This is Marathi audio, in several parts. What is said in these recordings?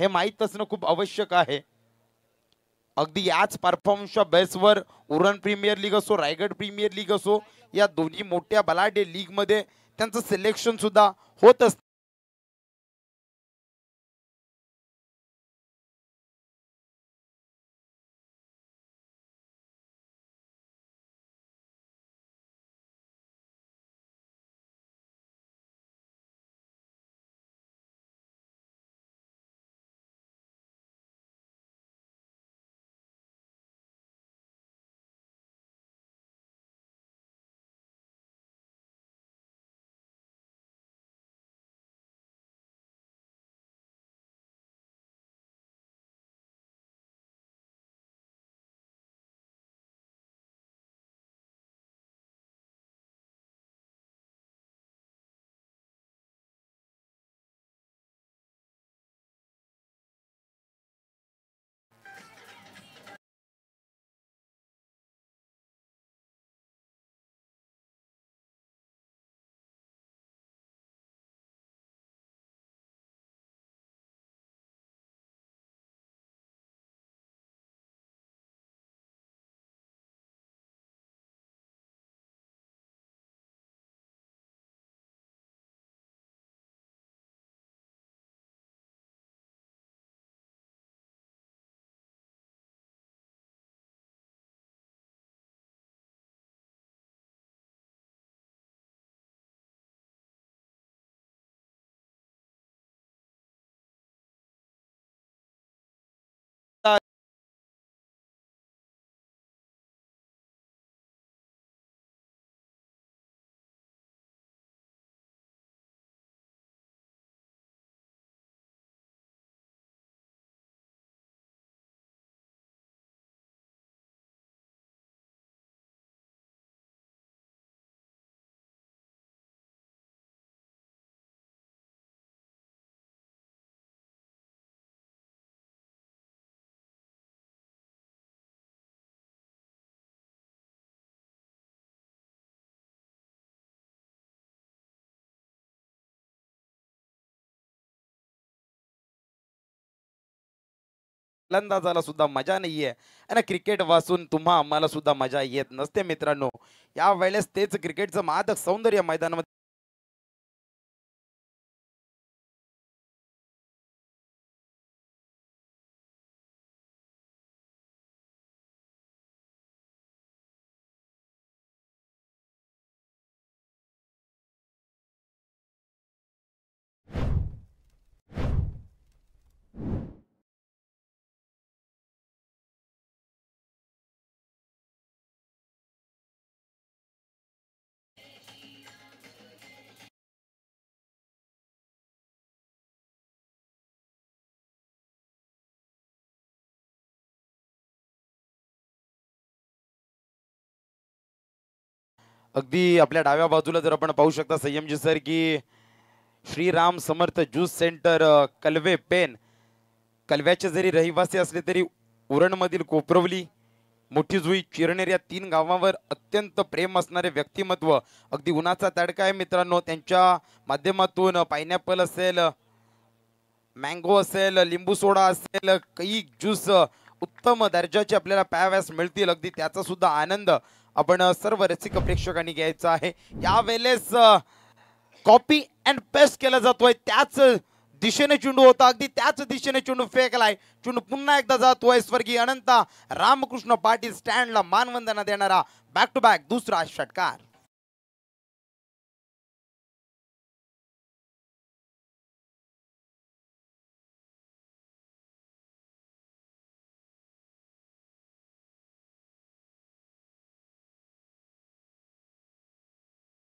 हे माहीत असणं खूप आवश्यक आहे। अगदी याच परफॉर्मन्सच्या बेसवर उरण प्रीमियर लीग असो, रायगड प्रीमियर लीग असो, या दोन्ही मोठ्या बलाढ्य लीग मध्ये त्यांचं सिलेक्शन सुद्धा होत असतं। फलंदाजाला सुद्धा मजा नाहीये आणि क्रिकेट वाचून तुम्हा आम्हाला सुद्धा मजा येत नसते मित्रांनो। या वेळेस तेच क्रिकेटचं मादक सौंदर्य मैदानामध्ये अगदी आपल्या डाव्या बाजूला जर आपण पाहू शकता संयमजी सर की श्रीराम समर्थ ज्यूस सेंटर कलवे पेन, कलव्याचे जरी रहिवासी असले तरी उरणमधील कोपरवली, मोठी जुई, चिरनेर या 3 गावांवर अत्यंत प्रेम असणारे व्यक्तिमत्व, अगदी उन्हाचा तडका आहे मित्रांनो, त्यांच्या माध्यमातून पायनॅपल असेल, मँगो असेल, लिंबू सोडा असेल, काही ज्यूस उत्तम दर्जाचे आपल्याला प्याव्यास मिळतील। अगदी त्याचा सुद्धा आनंद आपण सर्व रसिक प्रेक्षकांनी घ्यायचा आहे। यावेळेस कॉपी अँड पेस्ट केला जातोय, त्याच दिशेने चेंडू होता, अगदी त्याच दिशेने चेंडू फेकलाय। चेंडू पुन्हा एकदा जातोय स्वर्गीय अनंत रामकृष्ण पाटील स्टँडला मानवंदना देणारा बॅक टू बॅक दुसरा षटकार।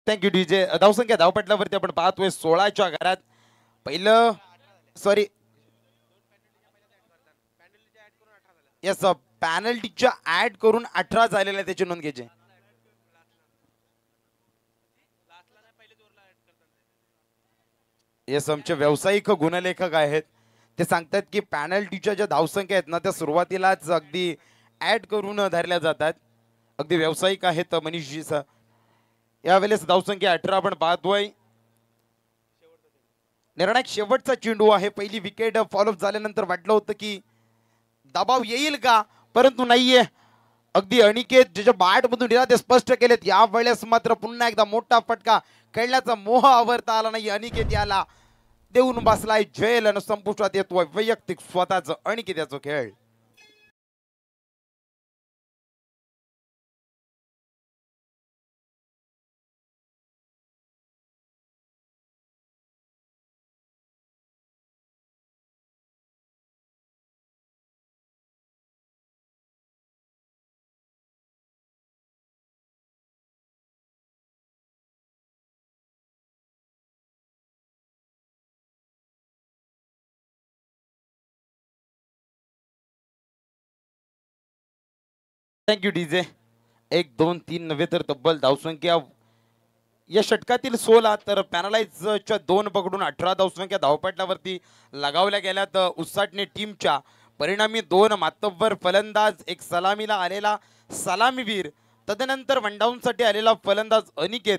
Thank you DJ. धावसंख्या धावपटलावरती आपण पाहतोय 16च्या घरात पहिलं सॉरी यस पॅनल्टीच्या ऍड करून 18 झालेले आहे, त्याची नोंद घ्यायची। यस आमचे व्यावसायिक गुणलेखक आहेत, ते सांगतात की पॅनल्टीच्या ज्या धावसंख्या आहेत ना त्या सुरुवातीलाच अगदी ऍड करून धरल्या जातात। अगदी व्यावसायिक आहेत मनीषजी सर। यावेळेस धावसंख्या 18 आपण पाहतोय। निर्णायक शेवटचा चेंडू आहे. पहिली विकेट फॉलोअप झाल्यानंतर वाटलं होतं की दबाव येईल का, परंतु नाहीये. अगदी अनिकेत ज्याच्या बॅटमधून दिला ते स्पष्ट केलेत. या वेळेस मात्र पुन्हा एकदा मोठा फटका, खेळण्याचा मोह आवरता आला नाही. अनिकेत याला देऊन बसलाय झेल आणि संपुष्टात येतोय वैयक्तिक स्वतःच अनिकेताचा खेळ. Thank you DJ. 1 2 3 नव्हे तर तब्बल धावसंख्या या षटकातील 16 तर पॅनलाइजच्या 2 पकडून 18 धावसंख्या धावपटलावरती लगावल्या गेल्यात उसाटणे टीमच्या. परिणामी 2 मातब्बर फलंदाज, एक सलामीला आलेला सलामीवीर, तदनंतर वनडाऊनसाठी आलेला फलंदाज अनिकेत,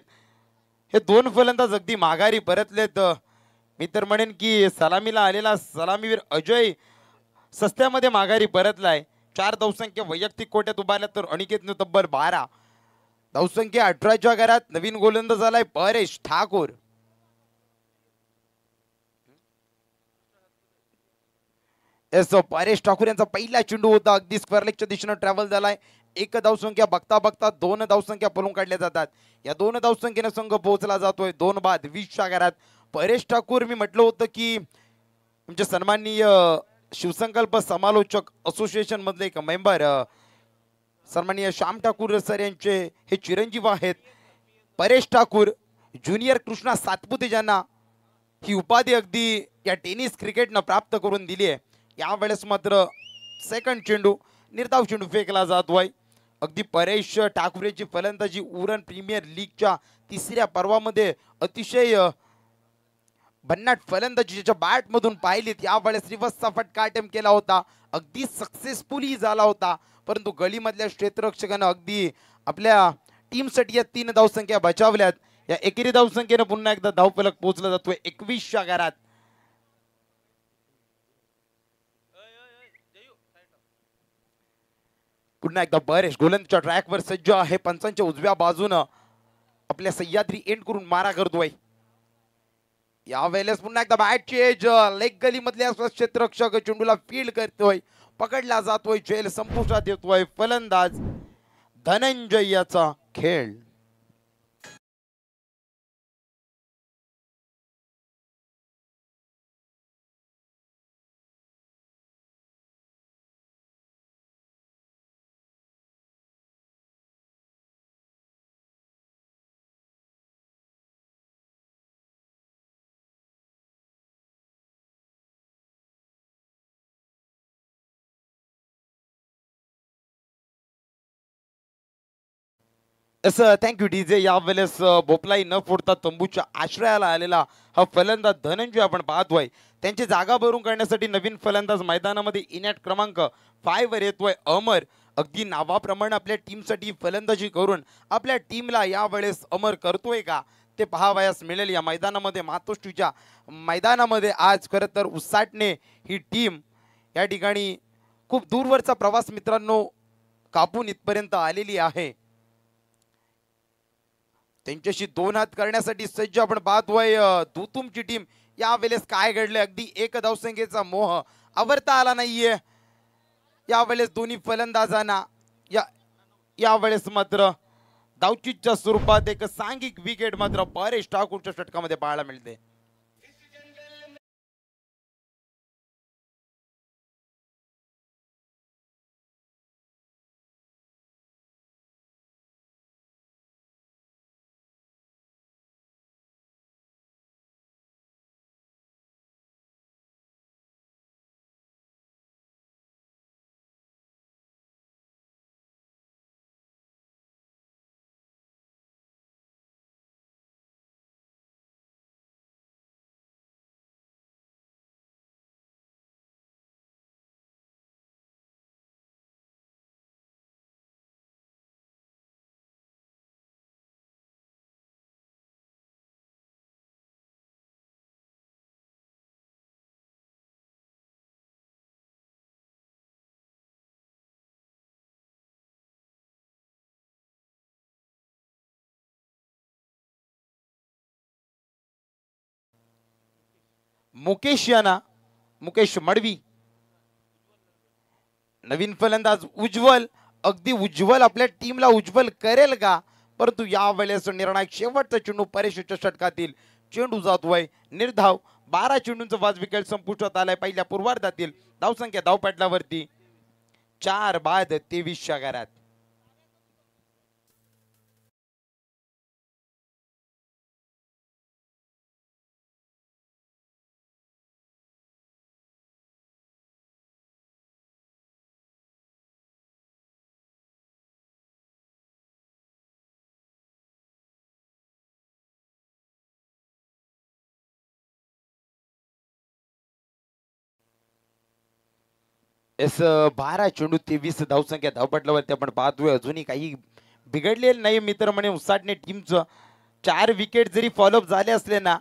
हे 2 फलंदाज अगदी माघारी परतलेत. मी तर म्हणेन की सलामीला आलेला सलामीवीर अजय सस्त्यामध्ये माघारी परतलाय. 4 धावसंख्या वैयक्तिक कोट्यात उभारल्या तर अनिकेतने तब्बल 12. धावसंख्या 18च्या घरात नवीन गोलंदाज झालाय परेश ठाकूर. परेश ठाकूर यांचा पहिला चेंडू होता, अगदी स्क्वेअर लेगच्या दिशेने ट्रॅव्हल झालाय. 1 धावसंख्या बघता बघता 2 धावसंख्या पळून काढल्या जातात. या 2 धावसंख्येने संघ पोहोचला जातोय 2 बाद 20च्या घरात. परेश ठाकूर, मी म्हटलं होतं की तुमचे सन्माननीय शिवसंकल्प समालोचक असोसिएशन मधले एक मेंबर सन्माननीय श्याम ठाकूर सर यांचे हे चिरंजीव आहेत. परेश ठाकूर ज्युनियर कृष्णा सातपुते ज्यांना ही उपाधी अगदी या टेनिस क्रिकेटनं प्राप्त करून दिली आहे. यावेळेस मात्र सेकंड चेंडू, निर्धाव चेंडू फेकला जातोय. अगदी परेश ठाकूरची फलंदाजी उरण प्रीमियर लीगच्या 3ऱ्या पर्वामध्ये अतिशय भन्नाट फलंदाजी ज्याच्या बॅटमधून पाहिलीत. यावेळेस रिव्हर्सचा फटका अटेम्प्ट केला होता, अगदी सक्सेसफुली झाला होता, परंतु गलीमधल्या क्षेत्ररक्षकानं अगदी आपल्या टीमसाठी या 3 धावसंख्या बचावल्यात. या एकेरी धावसंख्येनं पुन्हा एकदा धावफलक पोहोचला जातोय 21च्या घरात. पुन्हा एकदा परेश गोलंदाजच्या ट्रॅकवर सज्ज आहे. पंचांच्या उजव्या बाजूनं आपल्या सह्याद्री एंड करून मारा करतोय. यावेळेस पुन्हा एकदा बॅटची एज, लेग गली मधल्या क्षेत्ररक्षक चेंडूला फील्ड करतोय, पकडला जातोय, झेल संपुष्टात येतोय फलंदाज धनंजय याचा खेळ. Thank you DJ. यावेळेस बोपलाई न फोडता तंबूच्या आश्रयाला आलेला हा फलंदाज धनंजय आपण पाहतोय. त्यांची जागा भरून काढण्यासाठी नवीन फलंदाज मैदानामध्ये इनॅट क्रमांक 5 वर येतोय अमर. अगदी नावाप्रमाणे आपल्या टीमसाठी फलंदाजी करून आपल्या टीमला यावेळेस अमर करतोय का ते पाहावयास मिळेल या मैदानामध्ये. मातोश्रीच्या मैदानामध्ये आज खरं तर उसाटणे ही टीम या ठिकाणी खूप दूरवरचा प्रवास मित्रांनो कापून इथपर्यंत आलेली आहे. त्यांच्याशी 2 हात करण्यासाठी सज्ज आपण पाहतोय तुमची टीम. यावेळेस काय घडले, अगदी 1 धावसंख्येचा मोह आवरता आला नाहीये यावेळेस दोन्ही फलंदाजांना. यावेळेस मात्र धावचीच्या स्वरूपात एक सांघिक विकेट मात्र परेश ठाकूरच्या षटकामध्ये पाहायला मिळते. मुकेश याना, मुकेश मडवी. नवीन फलंदाज उज्ज्वल, अगदी उज्ज्वल आपल्या टीमला उज्ज्वल करेल का? परंतु यावेळेस निर्णायक शेवटचा चेंडू परेशच्या षटकातील चेंडू जातोय निर्धाव. 12 चेंडूंचा 5 विकेट संपुष्टात आलाय पहिल्या पूर्वार्धातील. धावसंख्या धावपटलावरती 4 बाद 23 षटकारात. एस 12 चेंडू 23 धावसंख्या धावपटलावरती आपण पाहतोय. अजूनही काही बिघडलेलं नाही मित्र म्हणे उसाटणे टीमचं. 4 विकेट जरी फॉलोअप झाले असले ना,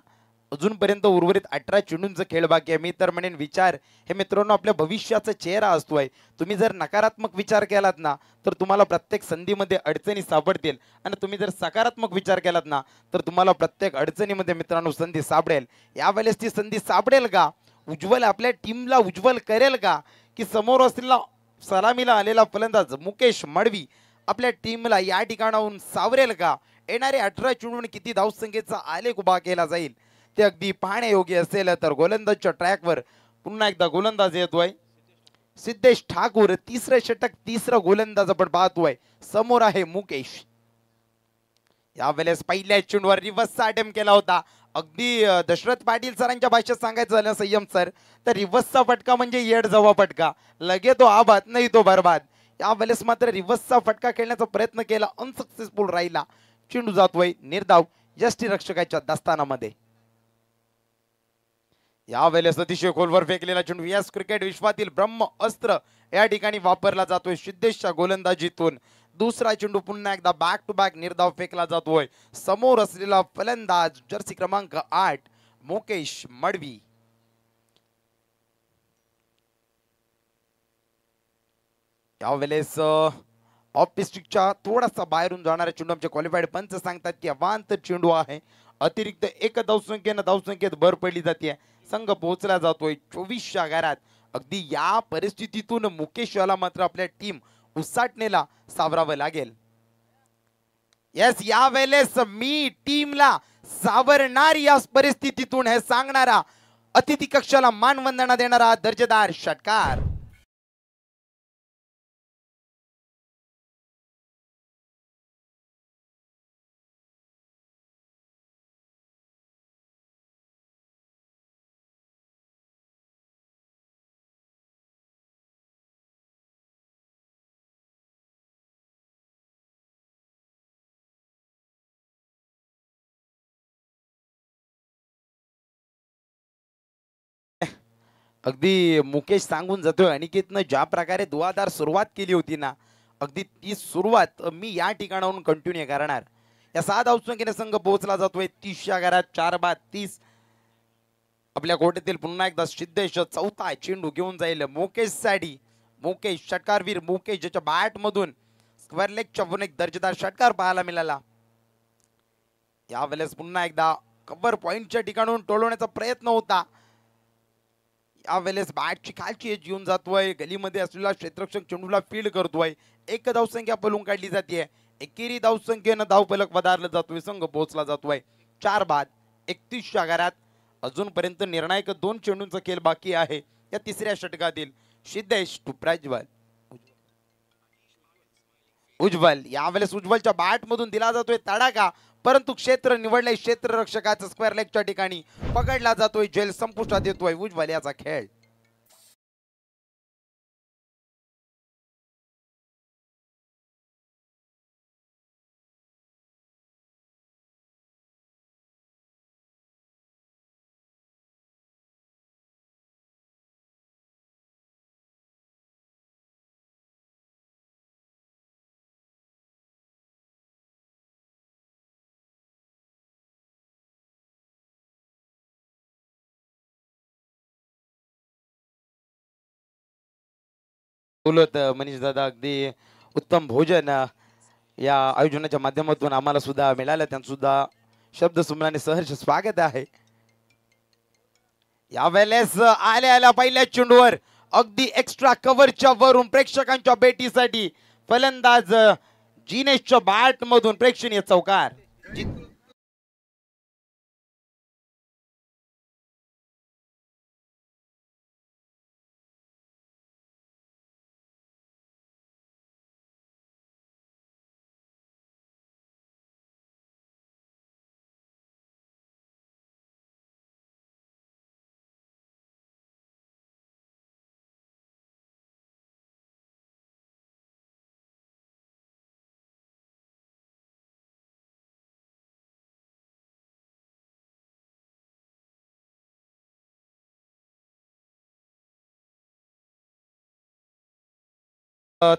अजूनपर्यंत उर्वरित 18 चेंडूंचा खेळ बाकी आहे. मी तर म्हणेन विचार हे मित्रांनो आपल्या भविष्याचा चेहरा असतोय. तुम्ही जर नकारात्मक विचार केलात ना तर तुम्हाला प्रत्येक संधीमध्ये अडचणी सापडतील, आणि तुम्ही जर सकारात्मक विचार केलात ना तर तुम्हाला प्रत्येक अडचणीमध्ये मित्रांनो संधी सापडेल. यावेळेस ती संधी सापडेल का? उज्ज्वल आपल्या टीमला उज्ज्वल करेल का? की समोर असलेला सलामीला आलेला फलंदाज मुकेश मडवी आपल्या टीमला या ठिकाणाहून सावरेल का? येणारे 18 चेंडून किती धावसंख्येचा आलेख उभा केला जाईल ते अगदी पाहण्यायोग्य असेल. तर गोलंदाजच्या ट्रॅकवर पुन्हा एकदा गोलंदाज येतोय सिद्धेश ठाकूर. तिसरं षटक तिसरा गोलंदाज आपण पाहतोय. समोर आहे मुकेश. यावेळेस पहिल्या चेंडूवर रिव्हर्सचा अटेम्प्ट केला होता. अगदी दशरथ पाटील सरांच्या भाषेत सांगायचं झालं संयम सर तर रिव्हर्सचा फटका म्हणजे येड जवा फटका, लगे तो आबाद नाही तो बरबाद. यावेळेस मात्र रिव्हर्सचा फटका खेळण्याचा प्रयत्न केला, अनसक्सेसफुल राहिला. चेंडू जातोय निर्धाव यष्टीरक्षकाच्या दास्तानामध्ये. यावेळेस अतिशय खोलवर फेकलेला चेंडू यस क्रिकेट विश्वातील ब्रह्म अस्त्र या ठिकाणी वापरला जातोय सिद्धेशच्या गोलंदाजीतून. दुसरा चेंडू पुन्हा एकदा बॅक टू बॅक निर्धाव फेकला जातोय. समोर असलेला फलंदाज जर्सी क्रमांक 8 मुकेश मडवी. यावेळेस ऑफ पिस्टिकच्या थोडासा बाहेरून जाणारा चेंडू आमचे क्वालिफाईड पंच सांगतात की अवांतर चेंडू आहे. अतिरिक्त एक धावसंख्येनं धावसंख्येत भर पडली जाते. संघ पोहोचला जातोय 24 षटकारात. अगदी या परिस्थितीतून मुकेश याला मात्र आपल्या टीम उसाटणेला सावरावं लागेल. यस यावेळेस मी टीमला सावरणार या परिस्थितीतून हे सांगणारा अतिथी कक्षाला मानवंदना देणारा दर्जेदार षटकार. अगदी मुकेश सांगून जातोय अनिकेतनं ज्या प्रकारे दुआदार सुरुवात केली होती ना, अगदी ती सुरुवात मी या ठिकाणाहून कंटिन्यू करणार. या 6 धावसंख्येने संघ पोहोचला जातोय 30 षटकारात. 4 बाद 30. आपल्या कोट्यातील पुन्हा एकदा सिद्धेश चौथा चेंडू घेऊन जाईल मुकेश साठी. मुकेश षटकारवीर मुकेश ज्याच्या बॅट मधून स्क्वेअर लेगच्या पुन्हा एक दर्जेदार षटकार पाहायला मिळाला. यावेळेस पुन्हा एकदा कव्हर पॉइंटच्या ठिकाणून टोलवण्याचा प्रयत्न होता. यावेळेस बॅटची खालची एज घेऊन जातोय. गलीमध्ये असलेला क्षेत्ररक्षक चेंडूला फील्ड करतोय. एक धावसंख्या पलून काढली जाते. एकेरी धावसंख्येनं धावफलक वधारला जातोय. संघ पोहोचला जातोय 4 बाद 31 षटकारात. अजूनपर्यंत निर्णायक 2 चेंडूंचा खेळ बाकी आहे. या तिसऱ्या षटकातील सिद्धेश टू प्रज्वल उज्ज्वल. यावेळेस उज्ज्वलच्या बॅट मधून दिला जातोय तडाखा, परंतु क्षेत्र निवडले क्षेत्ररक्षकाचं स्क्वेअर लेगच्या ठिकाणी पकडला जातोय. जेल संपुष्टात येतोय उज्ज्वल याचा खेळ. बोलत मनीष दादा अगदी उत्तम भोजन या आयोजनाच्या माध्यमातून आम्हाला सुद्धा मिळालं. त्यांचं सुद्धा शब्द सुमनाने सहर्ष स्वागत आहे. यावेळेस आल्या आल्या पहिल्या चेंडूवर अगदी एक्स्ट्रा कव्हरच्या वरून प्रेक्षकांच्या भेटीसाठी फलंदाज जिनेशच्या बॅट मधून प्रेक्षणीय चौकार.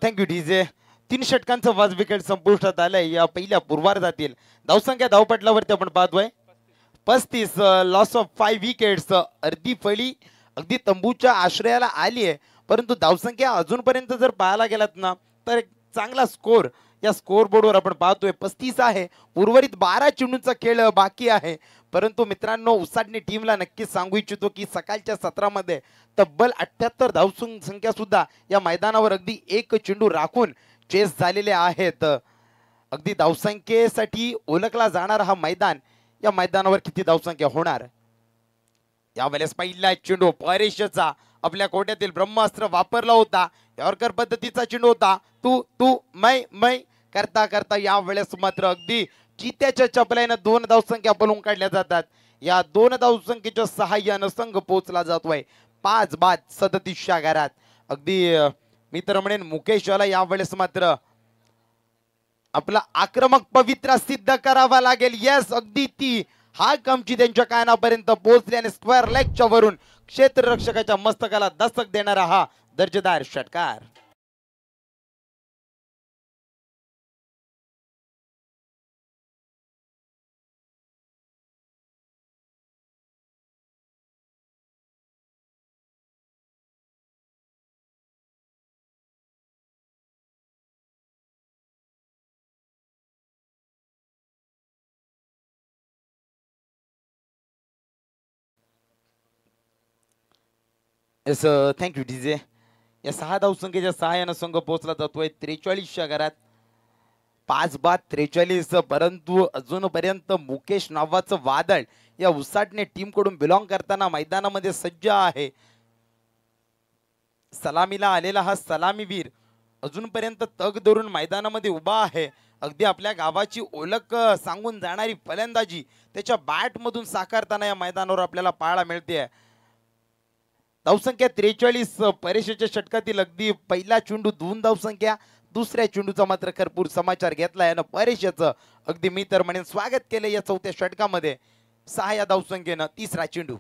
Thank you DJ. 3 षटकांचं 5 विकेट संपुष्टात आलंय या पहिल्या पूर्वार्धातील. धावसंख्या धावपटलावरती आपण पाहतोय 35. Loss of 5 wickets. अर्धी फळी अगदी तंबूच्या आश्रयाला आली आहे, परंतु धावसंख्या अजूनपर्यंत जर पाहायला गेलात ना तर एक चांगला स्कोर या स्कोर बोर्डवर आपण पाहतोय 35 आहे. उर्वरित 12 चेंडूंचा खेळ बाकी आहे. परंतु मित्रांनो, उसाटणे टीमला नक्कीच सांगू इच्छितो की सकाळच्या सत्रामध्ये तब्बल 78 धावसंख्या सुद्धा या मैदानावर अगदी एक चेंडू राखून चेस झालेले आहेत. अगदी धावसंख्येसाठी ओळखला जाणारा हा मैदान, या मैदानावर किती धावसंख्या होणार. यावेळेस पहिला चेंडू परेशचा आपल्या कोट्यातील ब्रह्मास्त्र वापरला होता. यॉर्कर पद्धतीचा चेंडू होता. तू तू मै करता करता यावेळेस मात्र अगदी चित्याच्या चपल्याने 2 धावसंख्या पळून काढल्या जातात. या 2 धावसंख्येच्या सहाय्यानं संघ पोहोचला जातोय 5 बाद 37 घरात. अगदी मी तर म्हणेन मुकेशला यावेळेस मात्र आपला आक्रमक पवित्रा सिद्ध करावा लागेल. यस, अगदी ती हा कमची त्यांच्या कानापर्यंत पोहोचली आणि स्क्वेअर लेगच्या वरून क्षेत्ररक्षकाच्या मस्तकाला दस्तक देणारा हा दर्जेदार षटकार. Yes, thank you DJ. या 6 धावसंख्येच्या सहाय्यानं संघ पोहोचला जातोय 43 घरात. 5 बाद 43. परंतु अजूनपर्यंत मुकेश नावाचं वादळ या उसाटणे टीम कडून बिलॉंग करताना मैदानामध्ये सज्ज आहे. सलामीला आलेला हा सलामीवीर अजूनपर्यंत तग धरून मैदानामध्ये उभा आहे. अगदी आपल्या गावाची ओळख सांगून जाणारी फलंदाजी त्याच्या बॅट मधून साकारताना या मैदानावर आपल्याला पाहायला मिळते. धावसंख्या 43. परेशच्या षटकातील अगदी पहिला चेंडू 2 धावसंख्या, दुसऱ्या चेंडूचा मात्र भरपूर समाचार घेतला यानं परेशचं अगदी मी तर म्हणेन स्वागत केलं या 4थ्या षटकामध्ये 6 या धावसंख्येनं. 3रा चेंडू.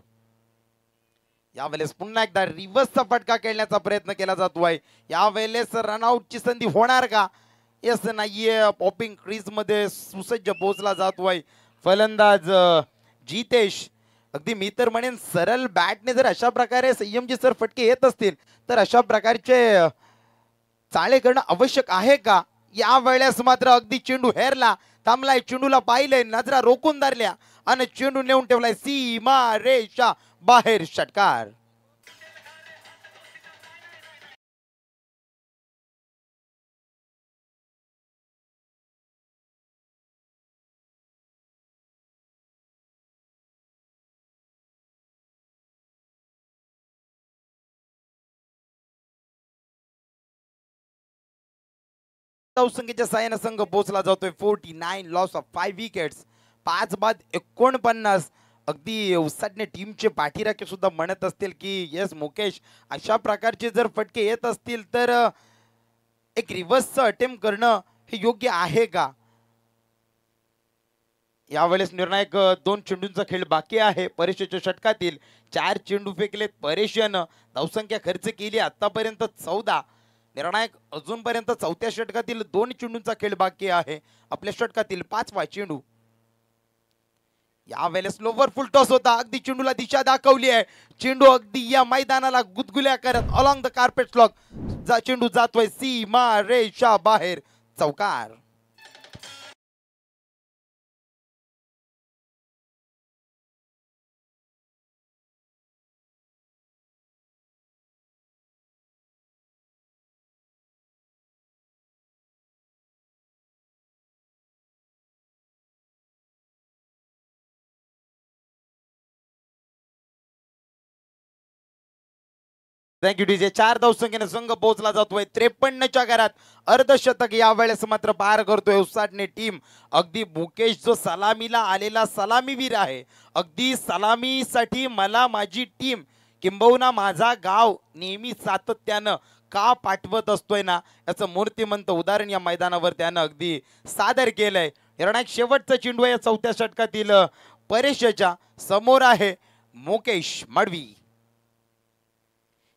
यावेळेस पुन्हा एकदा रिव्हर्सचा फटका खेळण्याचा प्रयत्न केला जातोय. यावेळेस रनआउटची संधी होणार का. येस, नाहीये. पॉपिंग क्रीज मध्ये सुसज्ज पोहोचला जातोय फलंदाज जितेश. अगदी मी तर म्हणेन सरळ बॅटने जर अशा प्रकारे संयमजी सर फटके येत असतील तर अशा प्रकारचे चाळे करणं आवश्यक आहे का. या वेळेस मात्र अगदी चेंडू हेरला, थांबलाय, चेंडूला पाहिलंय, नजरा रोखून धरल्या आणि चेंडू नेऊन ठेवलाय सीमा रेषा बाहेर. षटकार. धावसंख्येच्या साहाय्याने संघ पोहोचला जातोय 49. Loss of 5 wickets. 5 बाद 49. अगदी उसाटणे टीमचे पाठीराखे सुद्धा म्हणत असतील की येस मुकेश, अशा प्रकारचे जर फटके येत असतील तर एक रिव्हर्सचं अटेम्प्ट करणं हे योग्य आहे का. यावेळेस निर्णायक 2 चेंडूंचा खेळ बाकी आहे. परेशच्या षटकातील 4 चेंडू फेकलेत परेशनं. धावसंख्या खर्च केली आतापर्यंत 14. निर्णायक अजूनपर्यंत 4थ्या षटकातील 2 चेंडूंचा खेळ बाकी आहे. आपल्या षटकातील 5वा चेंडू. यावेळेस लोवर फुल टॉस होता. अगदी चेंडूला दिशा दाखवली आहे. चेंडू अगदी या मैदानाला गुदगुल्या करत अलॉंग द कार्पेट स्लॉग चेंडू जातोय सीमा रेषा बाहेर. चौकार. Thank you DJ. 4 धावसंख्येने संघ पोहोचला जातोय 53च्या घरात. अर्धशतक यावेळेस मात्र पार करतोय उसाटणे टीम. अगदी मुकेश जो सलामीला आलेला सलामीवीर आहे, अगदी सलामीसाठी मला माझी टीम किंबहुना माझा गाव नेहमी सातत्यानं का पाठवत असतोय ना, याचं मूर्तिमंत उदाहरण या मैदानावर त्यानं अगदी सादर केलंय. निर्णायक शेवटचा चेंडू या 4थ्या षटकातील परेशच्या समोर आहे मुकेश मडवी.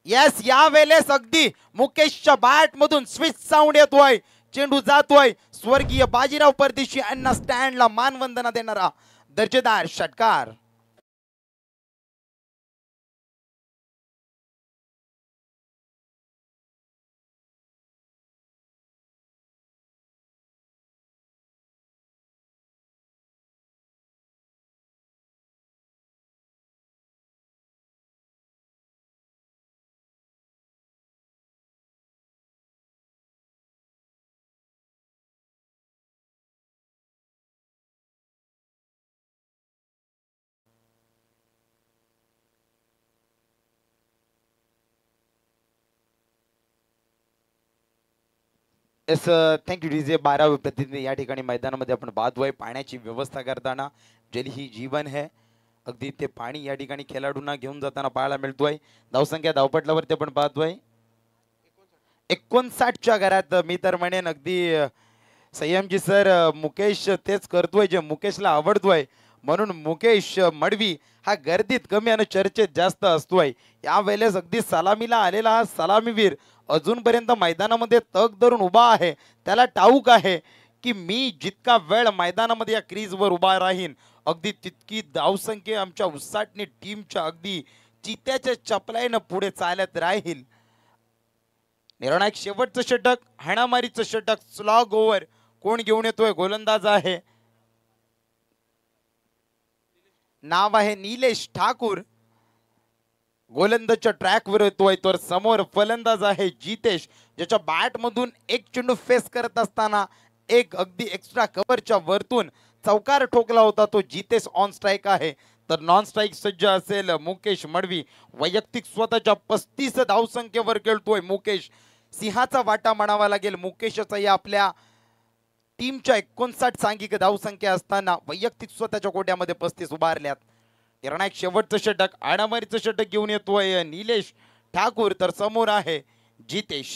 येस, यावेळेस अगदी मुकेशच्या बॅट मधून स्विच साऊंड येतोय. चेंडू जातोय स्वर्गीय बाजीराव परदेशी यांना स्टँडला मानवंदना देणारा दर्जेदार षटकार. Yes, thank you DJ. 12वे प्रतिनिधी या ठिकाणी मैदानामध्ये आपण पाहतोय. पाण्याची व्यवस्था करताना जल ही जीवन है, अगदी ते पाणी या ठिकाणी खेळाडूंना घेऊन जाताना पाहायला मिळतोय. धावसंख्या धावपटलावरती आपण पाहतोय 59च्या घरात. मी तर म्हणेन अगदी संयमजी सर, मुकेश तेच करतोय जे मुकेशला आवडतोय, म्हणून मुकेश मडवी हा गर्दीत कमी आणि चर्चेत जास्त असतोय. यावेळेस अगदी सलामीला आलेला हा सलामीवीर अजूनपर्यंत मैदानामध्ये तग धरून उभा आहे. त्याला ठाऊक आहे की मी जितका वेळ मैदानामध्ये या क्रीजवर उभा राहीन, अगदी तितकी धावसंख्या आमच्या उसाटणी टीमच्या अगदी चित्याच्या चपलाईनं पुढे चालत राहील. निर्णायक शेवटचं षटक, हाणामारीचं षटक, स्लॉग ओव्हर कोण घेऊन येतोय? गोलंदाज आहे, नाव आहे निलेश ठाकूर. गोलंदाजच्या ट्रॅकवर येतोय. तर समोर फलंदाज आहे जितेश, ज्याच्या बॅट मधून एक चेंडू फेस करत असताना एक अगदी एक्स्ट्रा कव्हरच्या वरतून चौकार ठोकला होता. तो जितेश ऑन स्ट्राईक आहे. तर नॉन स्ट्राईक सज्ज असेल मुकेश मडवी. वैयक्तिक स्वतःच्या 35 धावसंख्येवर खेळतोय मुकेश. सिंहाचा वाटा म्हणावा लागेल मुकेशचा या आपल्या टीमच्या 59 सांघिक धावसंख्या असताना वैयक्तिक स्वतःच्या कोट्यामध्ये 35 उभारल्यात. निर्णायक शेवटचं षटक, आडामारीचं षटक घेऊन येतोय निलेश ठाकूर. तर समोर आहे जितेश.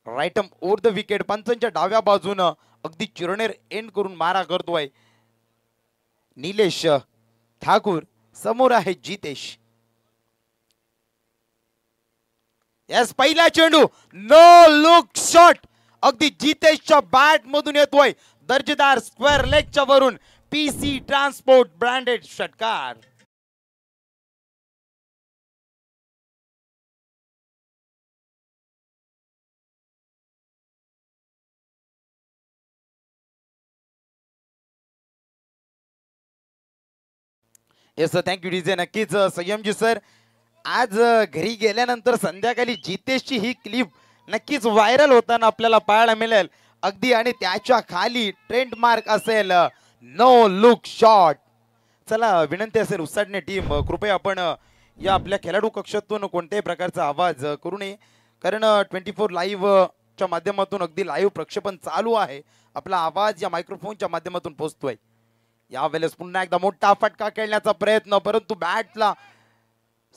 राईटम ओव्हर द विकेट, पंचांच्या डाव्या बाजूनं अगदी चिरनेर एंड करून मारा करतोय निलेश ठाकूर. समोर आहे जितेश. यस, पहिला चेंडू नो लुक शॉट अगदी जितेशच्या बॅट मधून येतोय. दर्जेदार स्क्वेअर लेगच्या वरून पीसी ट्रान्सपोर्ट ब्रँडेड षटकार. Yes, thank you DJ. नक्कीच संयमजी सर, आज घरी गेल्यानंतर संध्याकाळी जितेशची ही क्लिप नक्कीच व्हायरल होताना आपल्याला पाहायला मिळेल अगदी. आणि त्याच्या खाली ट्रेंडमार्क असेल नो लुक शॉट. चला, विनंती असेल उसाटणे टीम, कृपया आपण या आपल्या खेळाडू कक्षातून कोणत्याही प्रकारचा आवाज करू नये, कारण 24 लाईव्हच्या माध्यमातून अगदी लाईव्ह प्रक्षेपण चालू आहे. आपला आवाज या मायक्रोफोनच्या माध्यमातून पोहोचतोय. यावेळेस पुन्हा एकदा मोठा फटका खेळण्याचा प्रयत्न, परंतु बॅटला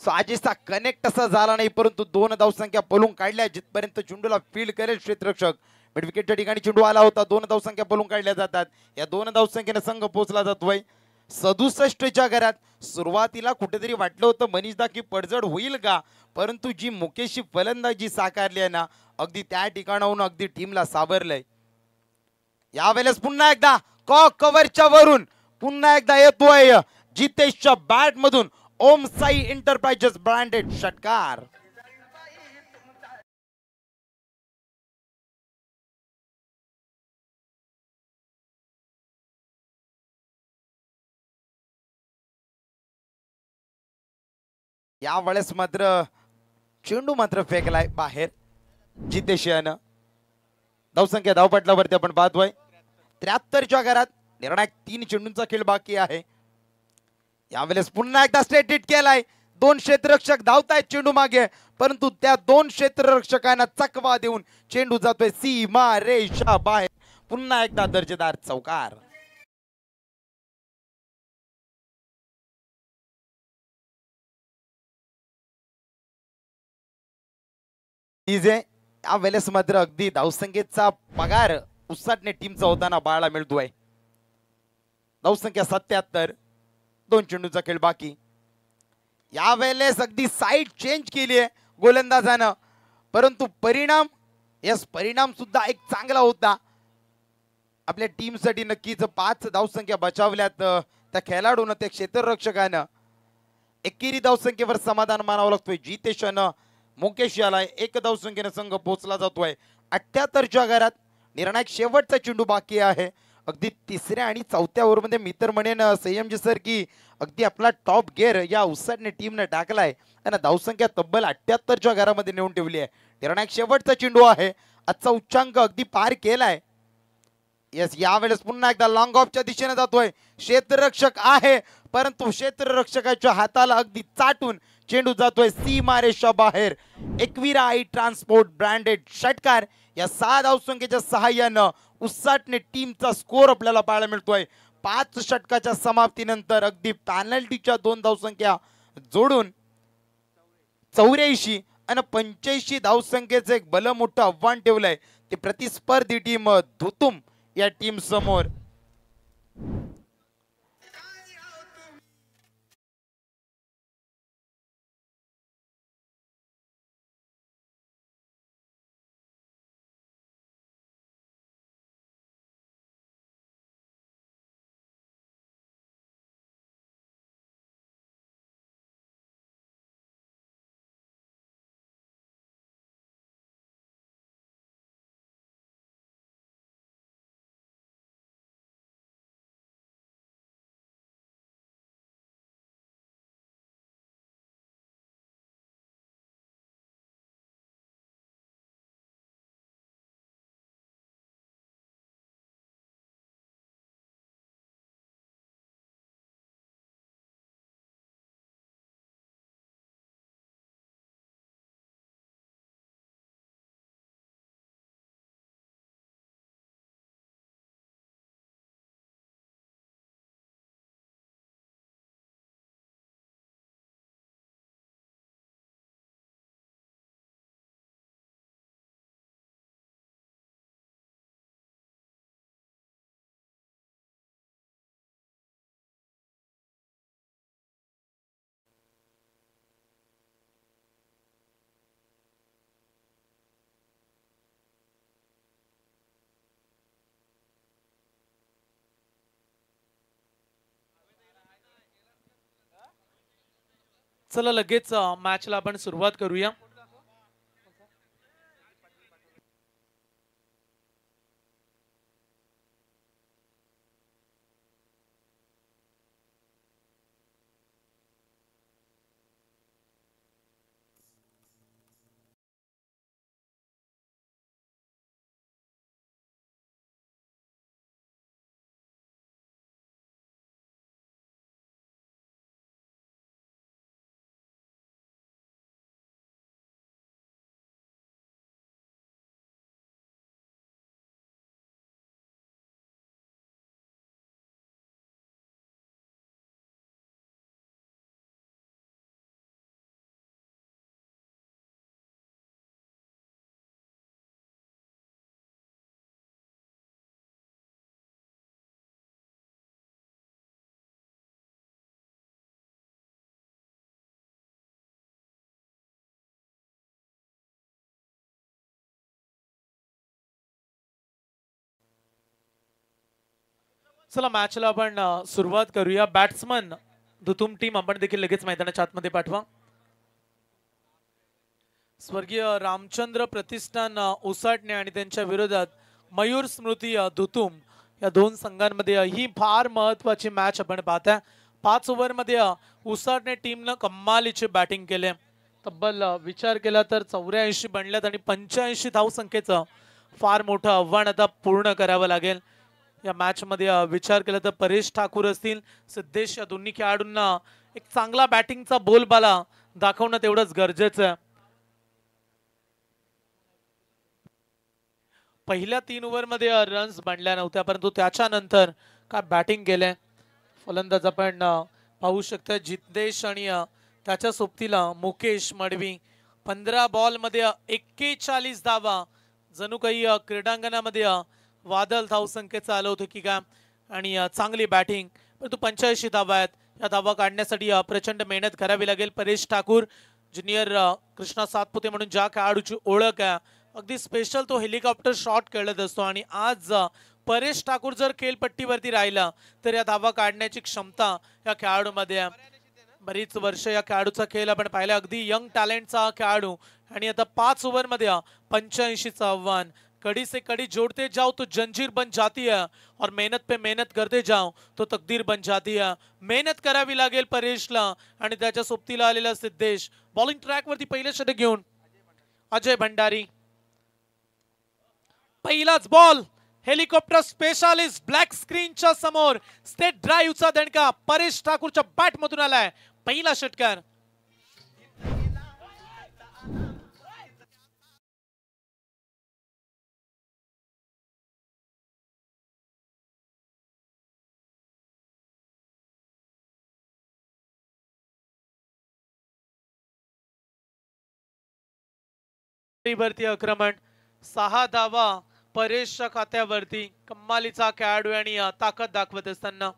साजेसा कनेक्ट असा झाला नाही. परंतु 2 धावसंख्या पळून काढल्या. जिथपर्यंत चेंडूला फील्ड करेल क्षेत्ररक्षक, मिड विकेटच्या ठिकाणी चेंडू आला होता. 2 धावसंख्या पळून काढल्या जातात. या 2 धावसंख्येने संघ पोहोचला जातोय 67च्या घरात. सुरुवातीला कुठेतरी वाटलं होतं मनीषदा की पडझड होईल का, परंतु जी मुकेशची फलंदाजी साकारली आहे ना, अगदी त्या ठिकाणाहून अगदी टीमला सावरलंय. यावेळेस पुन्हा एकदा कॉक कव्हरच्या वरून पुन्हा एकदा येतोय जितेशच्या बॅट मधून ओम साई एंटरप्राइजेस ब्रँडेड षटकार. यावेळेस मात्र चेंडू मात्र फेकलाय बाहेर जितेश यानं. धावसंख्या धावपटलावरती आपण पाहतोय 73च्या घरात. निर्णायक 3 चेंडूंचा खेळ बाकी आहे. यावेळेस पुन्हा एकदा स्ट्रेट हिट केलाय. दोन क्षेत्ररक्षक धावतायत चेंडू मागे, परंतु त्या दोन क्षेत्ररक्षकांना चकवा देऊन चेंडू जातोय सीमा रेषा बाहेर. पुन्हा एकदा दर्जेदार चौकार. या वेळेस मात्र अगदी धावसंख्येचा पगार उसाटणे टीमचा होताना पाहायला मिळतोय. धावसंख्या 77, दोन चेंडूचा खेळ बाकी. या वेळेस अगदी साईड चेंज केली आहे गोलंदाजानं, परंतु परिणाम सुद्धा एक चांगला होता. आपल्या टीमसाठी नक्कीच 5 धावसंख्या बचावल्यात त्या खेळाडूनं, त्या क्षेत्ररक्षकानं. एकेरी धावसंख्येवर समाधान मानावं लागतोय. जितेशनं मुकेश याला 1 धावसंख्येने संघ पोहोचला जातोय 78च्या घरात. निर्णायक शेवटचा चेंडू बाकी आहे. अगदी तिसऱ्या आणि चौथ्या ओव्हरमध्ये मी तर म्हणेन संयमजी सर की अगदी आपला टॉप गेअर या उसाटणे टीमने टाकलाय आणि धावसंख्या तब्बल 78च्या घरामध्ये नेऊन ठेवली आहे. निर्णायक शेवटचा चेंडू आहे. आजचा उच्चांक अगदी पार केलाय. यस, यावेळेस पुन्हा एकदा लॉंग ऑफच्या दिशेने जातोय. क्षेत्ररक्षक आहे, परंतु क्षेत्ररक्षकाच्या हाताला अगदी चाटून चेंडू जातोय सीमारेषा बाहेर. एकविरा आई ट्रान्सपोर्ट ब्रँडेड षटकार या 6 धावसंख्येच्या सहाय्यानं उसाटणे टीमचा स्कोर आपल्याला पाहायला मिळतोय. 5 षटकाच्या समाप्तीनंतर अगदी पॅनल्टीच्या 2 धावसंख्या जोडून 84 आणि 85 धावसंख्येचं एक भलं मोठं आव्हान ठेवलंय ते प्रतिस्पर्धी टीम धुतुम या टीम समोर. चला लगेच मॅचला आपण सुरुवात करूया. चला मॅचला आपण सुरुवात करूया. बॅट्समन धुतुम टीम आपण देखील लगेच मैदानाच्या आतमध्ये पाठवा. स्वर्गीय रामचंद्र प्रतिष्ठान उसाटणे आणि त्यांच्या विरोधात मयूर स्मृती धुतुम या दोन संघांमध्ये ही फार महत्वाची मॅच आपण पाहताय. 5 ओव्हरमध्ये उसाटणे टीमनं कमालीची बॅटिंग केले. तब्बल विचार केला तर 84 बनल्यात आणि 85 धावसंख्येचं फार मोठं आव्हान आता पूर्ण करावं लागेल. या मॅच मध्ये विचार केला तर परेश ठाकूर असतील, सिद्धेश या दोन्ही खेळाडूंना एक चांगला बॅटिंगचा बोलबाला दाखवणं तेवढंच गरजेचं आहे. पहिल्या 3 ओव्हरमध्ये रन्स बनल्या नव्हत्या, परंतु त्याच्यानंतर काय बॅटिंग केलंय फलंदाज आपण पाहू शकता. जितेश आणि त्याच्या सोबतीला मुकेश मडवी 15 बॉलमध्ये 41 धावा. जणू काही क्रीडांगणामध्ये वादळ धावसंख्येचं आलं होतं की काय, आणि चांगली बॅटिंग. परंतु 85 धावा आहेत. या धावा काढण्यासाठी प्रचंड मेहनत करावी लागेल. परेश ठाकूर ज्युनियर कृष्णा सातपुते म्हणून ज्या खेळाडूची ओळख आहे, अगदी स्पेशल तो हेलिकॉप्टर शॉट खेळत असतो, आणि आज परेश ठाकूर जर खेळपट्टीवरती राहिला तर या धावा काढण्याची क्षमता या खेळाडूमध्ये आहे. बरीच वर्ष या खेळाडूचा खेळ आपण पाहिला. अगदी यंग टॅलेंटचा खेळाडू, आणि आता 5 ओव्हरमध्ये 85चं आव्हान. कड़ी से कड़ी जोड़ते जाओ तो जंजीर बन जाती है, और मेहनत पे मेहनत करते जाओ तो तकदीर बन जाती है. मेहनत करावी लागेल परेशला, आणि त्याच्या सोबतीला आलेला सिद्धेश. बॉलिंग ट्रॅक वरती पहिलं षटक घेऊन अजय भंडारी. पहिलाच बॉल, हेलिकॉप्टर स्पेशालिस्ट ब्लॅक स्क्रीनच्या समोर स्टेट ड्राईव्हचा दणका परेश ठाकूरच्या बॅट मधून आलाय. पहिला षटकार. वरती आक्रमण, 6 धावा परेशच्या खात्यावरती. कमालीचा खेळाडू आणि ताकद दाखवत असताना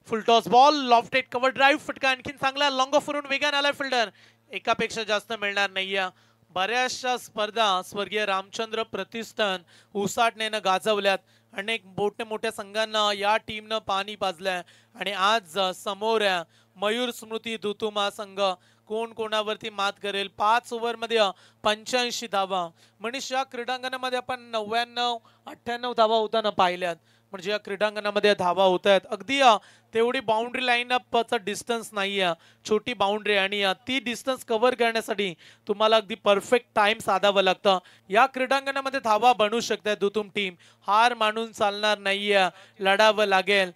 full toss ball, lofted cover drive, फटका आणखीन चांगला, लॉंग ऑफ वरून वेगाने आलाय फिल्डर. एकापेक्षा जास्त मिळणार नाहीये. बऱ्याचशा स्पर्धा स्वर्गीय रामचंद्र प्रतिष्ठान उसाटणेनं गाजवल्यात. अनेक मोठ्या संघांना या टीमनं पाणी पाजलंय, आणि आज समोर आहे मयूर स्मृती दुतुमा संघ. कोण कोणावरती मात करेल. 5 ओव्हरमध्ये 85 धावा. मनीष, या क्रीडांगणामध्ये आपण 99-98 धावा होताना पाहिल्यात. म्हणजे या क्रीडांगणामध्ये धावा होत आहेत. अगदी तेवढी बाउंड्री लाईन अपचा डिस्टन्स नाहीये, छोटी बाउंड्री, आणि ती डिस्टन्स कव्हर करण्यासाठी तुम्हाला अगदी परफेक्ट टाइम साधावं लागतं. या क्रीडांगणामध्ये धावा बनवू शकते दुतुम टीम. हार मानून चालणार नाहीये, लढावं लागेल.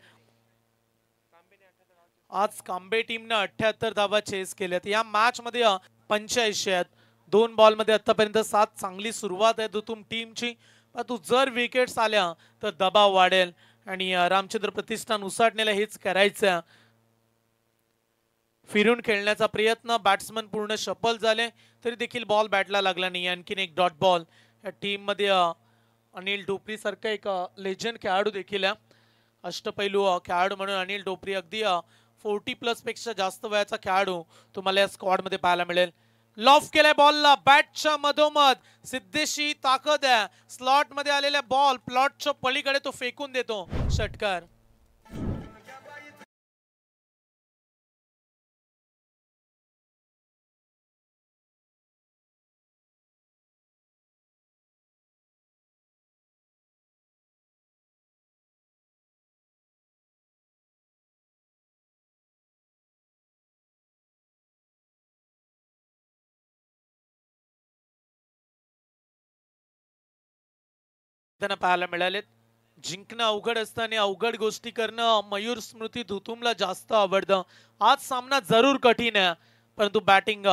आज कांबे टीमने 78 धावा चेस केल्यात. या मॅच मध्ये 85 आहेत. 2 बॉल मध्ये आतापर्यंत 7. चांगली सुरुवात आहे दुतुम टीमची. परंतु जर विकेट्स आल्या तर दबाव वाढेल, आणि रामचंद्र प्रतिष्ठान उसाटणेला हेच करायचं. फिरून खेळण्याचा प्रयत्न, बॅट्समन पूर्ण सफल झाले तरी देखील बॉल बॅटला लागला नाही. आणखीन एक डॉट बॉल. या टीम मध्ये अनिल डोपरी सारखा एक लेजंड खेळाडू देखील आहे. अष्टपैलू खेळाडू म्हणून अनिल डोपरी, अगदी 40+ पेक्षा जास्त वयाचा खेळाडू तुम्हाला या स्क्वॉड मध्ये पाहायला मिळेल. लॉफ केलाय बॉलला बॅटच्या मधोमध. सिद्धेशी ताकद आहे. स्लॉट मध्ये आलेल्या बॉल प्लॉटच्या पलीकडे तो फेकून देतो. षटकार. त्यांना पाहायला मिळालेत. जिंकणं अवघड असताना अवघड गोष्टी करणं मयूर स्मृती धुतुमला जास्त आवडतं. आज सामना जरूर कठीण आहे, परंतु बॅटिंग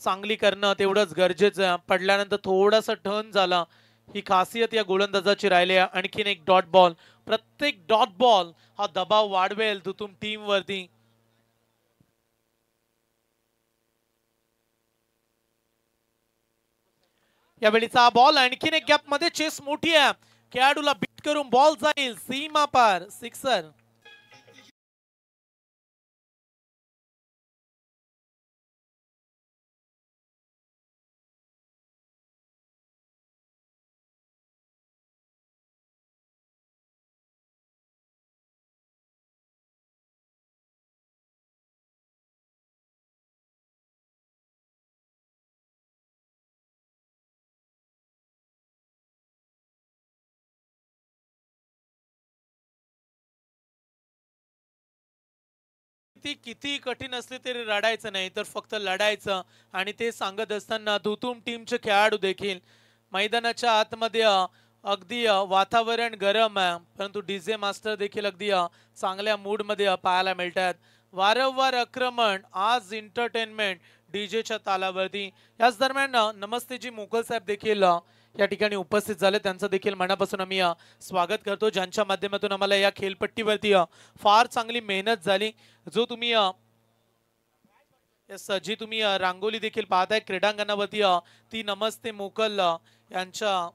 चांगली करणं तेवढंच गरजेचं आहे. पडल्यानंतर थोडासा टर्न झाला, ही खासियत या गोलंदाजाची राहिली आहे. आणखीन एक डॉट बॉल. प्रत्येक डॉट बॉल हा दबाव वाढवेल धुतुम टीम वरती. यावेळीचा बॉल, आणखीन एक गॅप मध्ये चेस मोठी आहे. खेळाडूला बीट करून बॉल जाईल सीमा पार. सिक्सर. ती किती कठीण असली तरी रडायचं नाही, तर फक्त लढायचं. आणि ते सांगत असताना धुतुम टीमचे खेळाडू देखील मैदानाच्या आतमध्ये अगदी वातावरण गरम आहे, परंतु डीजे मास्टर देखील अगदी चांगल्या मूड मध्ये पाहायला मिळतात. वारंवार आक्रमण, आज एंटरटेनमेंट डीजेच्या तालावरती। याच दरम्यान नमस्तेजी मोकल साहेब देखील या ठिकाणी उपस्थित झाले, त्यांचं देखील मनापासून आम्ही स्वागत करतो, ज्यांच्या माध्यमातून आम्हाला या खेळपट्टीवरती फार चांगली मेहनत झाली। जो तुम्ही जी तुम्ही रांगोली देखील पाहताय क्रीडांगणावरती, ती नमस्ते मोकल यांच्या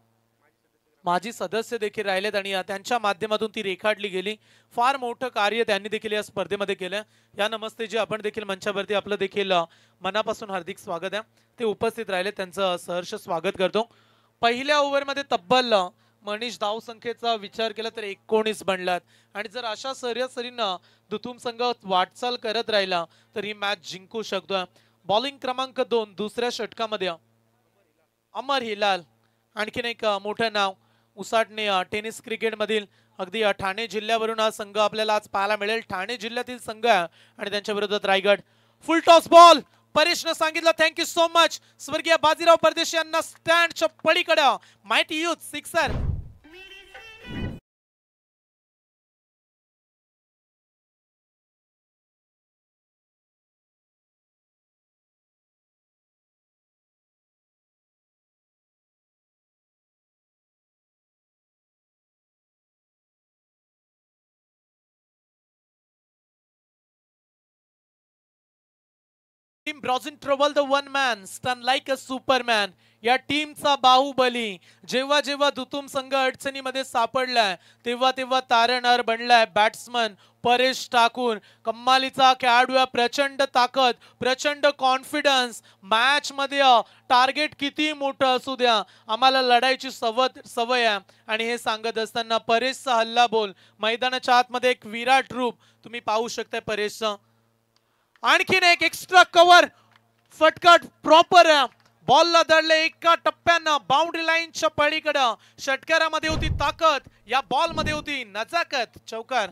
माजी सदस्य देखील राहिलेत आणि त्यांच्या माध्यमातून ती रेखाटली गेली। फार मोठं कार्य त्यांनी देखील या स्पर्धेमध्ये केलं। या नमस्ते जी आपण देखील मंचावरती आपलं देखील मनापासून हार्दिक स्वागत आहे, ते उपस्थित राहिले, त्यांचं सहर्ष स्वागत करतो। पहिल्या ओव्हरमध्ये तब्बल मनीष धाव संख्येचा विचार केला तर 19 बनलात आणि जर अशा सरीनं दुतुम संघ वाटचाल करत राहिला तर ही मॅच जिंकू शकतो। बॉलिंग क्रमांक 2 दुसऱ्या षटकामध्ये अमर हिलाल, आणखीन एक मोठं नाव उसाटणे टेनिस क्रिकेट मधील, अगदी ठाणे जिल्ह्यावरून हा संघ आपल्याला आज पाहायला मिळेल। ठाणे जिल्ह्यातील संघ आहे आणि त्यांच्या विरोधात रायगड। फुल टॉस बॉल, परेशने सांगितलं थँक्यू सो मच। स्वर्गीय बाजीराव परदेशी यांना स्टँडच्या पलीकडे माइटी यूथ सिक्सर। टीम ब्रॉझिन trouble the one man stun like a superman. या टीमचा बाहुबली जेव्हा जेव्हा दुतुम संघ अडचणीमध्ये सापडलाय तेव्हा तेव्हा तारणहार बनलाय बॅट्समन परेश ठाकूर। कमालीचा खेळाडू, प्रचंड ताकद, प्रचंड कॉन्फिडन्स। मॅच मध्ये टार्गेट किती मोठं असू द्या, आम्हाला लढायची सवय आहे आणि हे सांगत असताना परेशचा हल्ला बोल मैदानाच्या आतमध्ये एक विराट रूप तुम्ही पाहू शकताय परेशचं। आणखीन एक एक्स्ट्रा कव्हर, फटकट प्रॉपर बॉलला धरले एका टप्प्यानं बाउंड्री लाईनच्या पलीकडे। षटकारामध्ये होती ताकद, या बॉल मध्ये होती नजाकत। चौकार।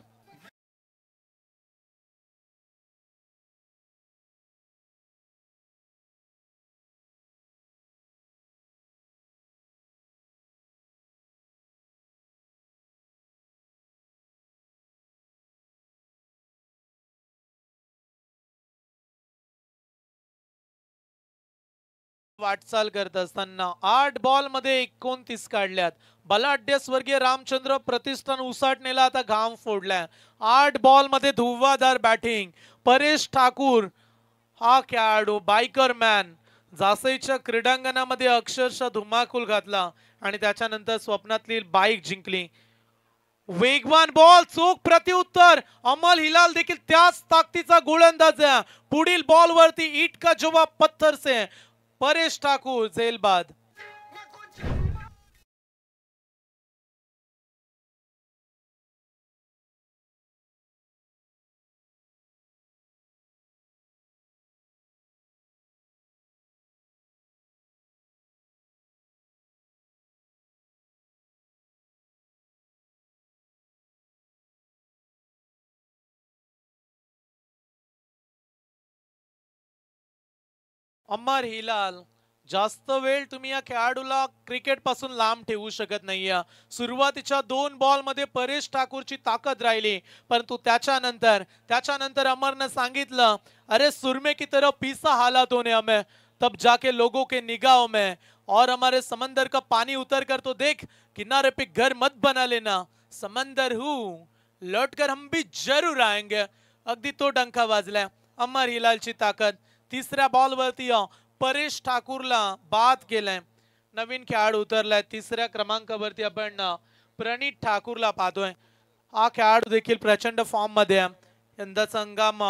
वाटचाल करत असताना 8 बॉल मध्ये 29 काढल्यात। बलाढ्य स्वर्गीय रामचंद्र प्रतिष्ठान उसाटणेला आता घाम फोडलाय। 8 बॉल मध्ये धुव्वाधार बॅटिंग। परेश ठाकूर हा खेळाडू बायकर मॅन जासईच्या क्रीडांगणामध्ये अक्षरशः धुमाकूल घातला आणि त्याच्यानंतर स्वप्नातली बाईक जिंकली। वेगवान बॉल, चोख प्रत्युत्तर। अमल हिलाल देखील त्याच ताकदीचा गोलंदाज आहे। पुढील बॉल वरती ईट का जवाब पत्थर से परेश ठाकूर जेलबाद। अमर हिलाल, जास्त वेळ तुम्ही या खेळाडूला क्रिकेट पासून लांब ठेवू शकत नाहीये। सुरुवातीच्या 2 बॉल मध्ये परेश ठाकूरची ताकद राहिली, परंतु त्याच्यानंतर अमरने सांगितलं अरे सुरमे की तरह पीसा हालातों ने हमें, तब जाके लोगों के निगाहों में और हमारे समंदर का पानी उतर कर तो देख, किनारे पे घर मत बना लेना, समंदर हूँ लौट कर हम भी जरूर आएंगे। अगदी तो डंका वाजलाय। अमर हिलालची ताकद। तिसऱ्या बॉल वरती परेश ठाकूरला बाद केलाय। नवीन खेळाडू उतरलाय। तिसऱ्या क्रमांकावरती आपण प्रणित ठाकूरला पाहतोय। हा खेळाडू देखील प्रचंड फॉर्म मध्ये आहे। यंदाचा हंगाम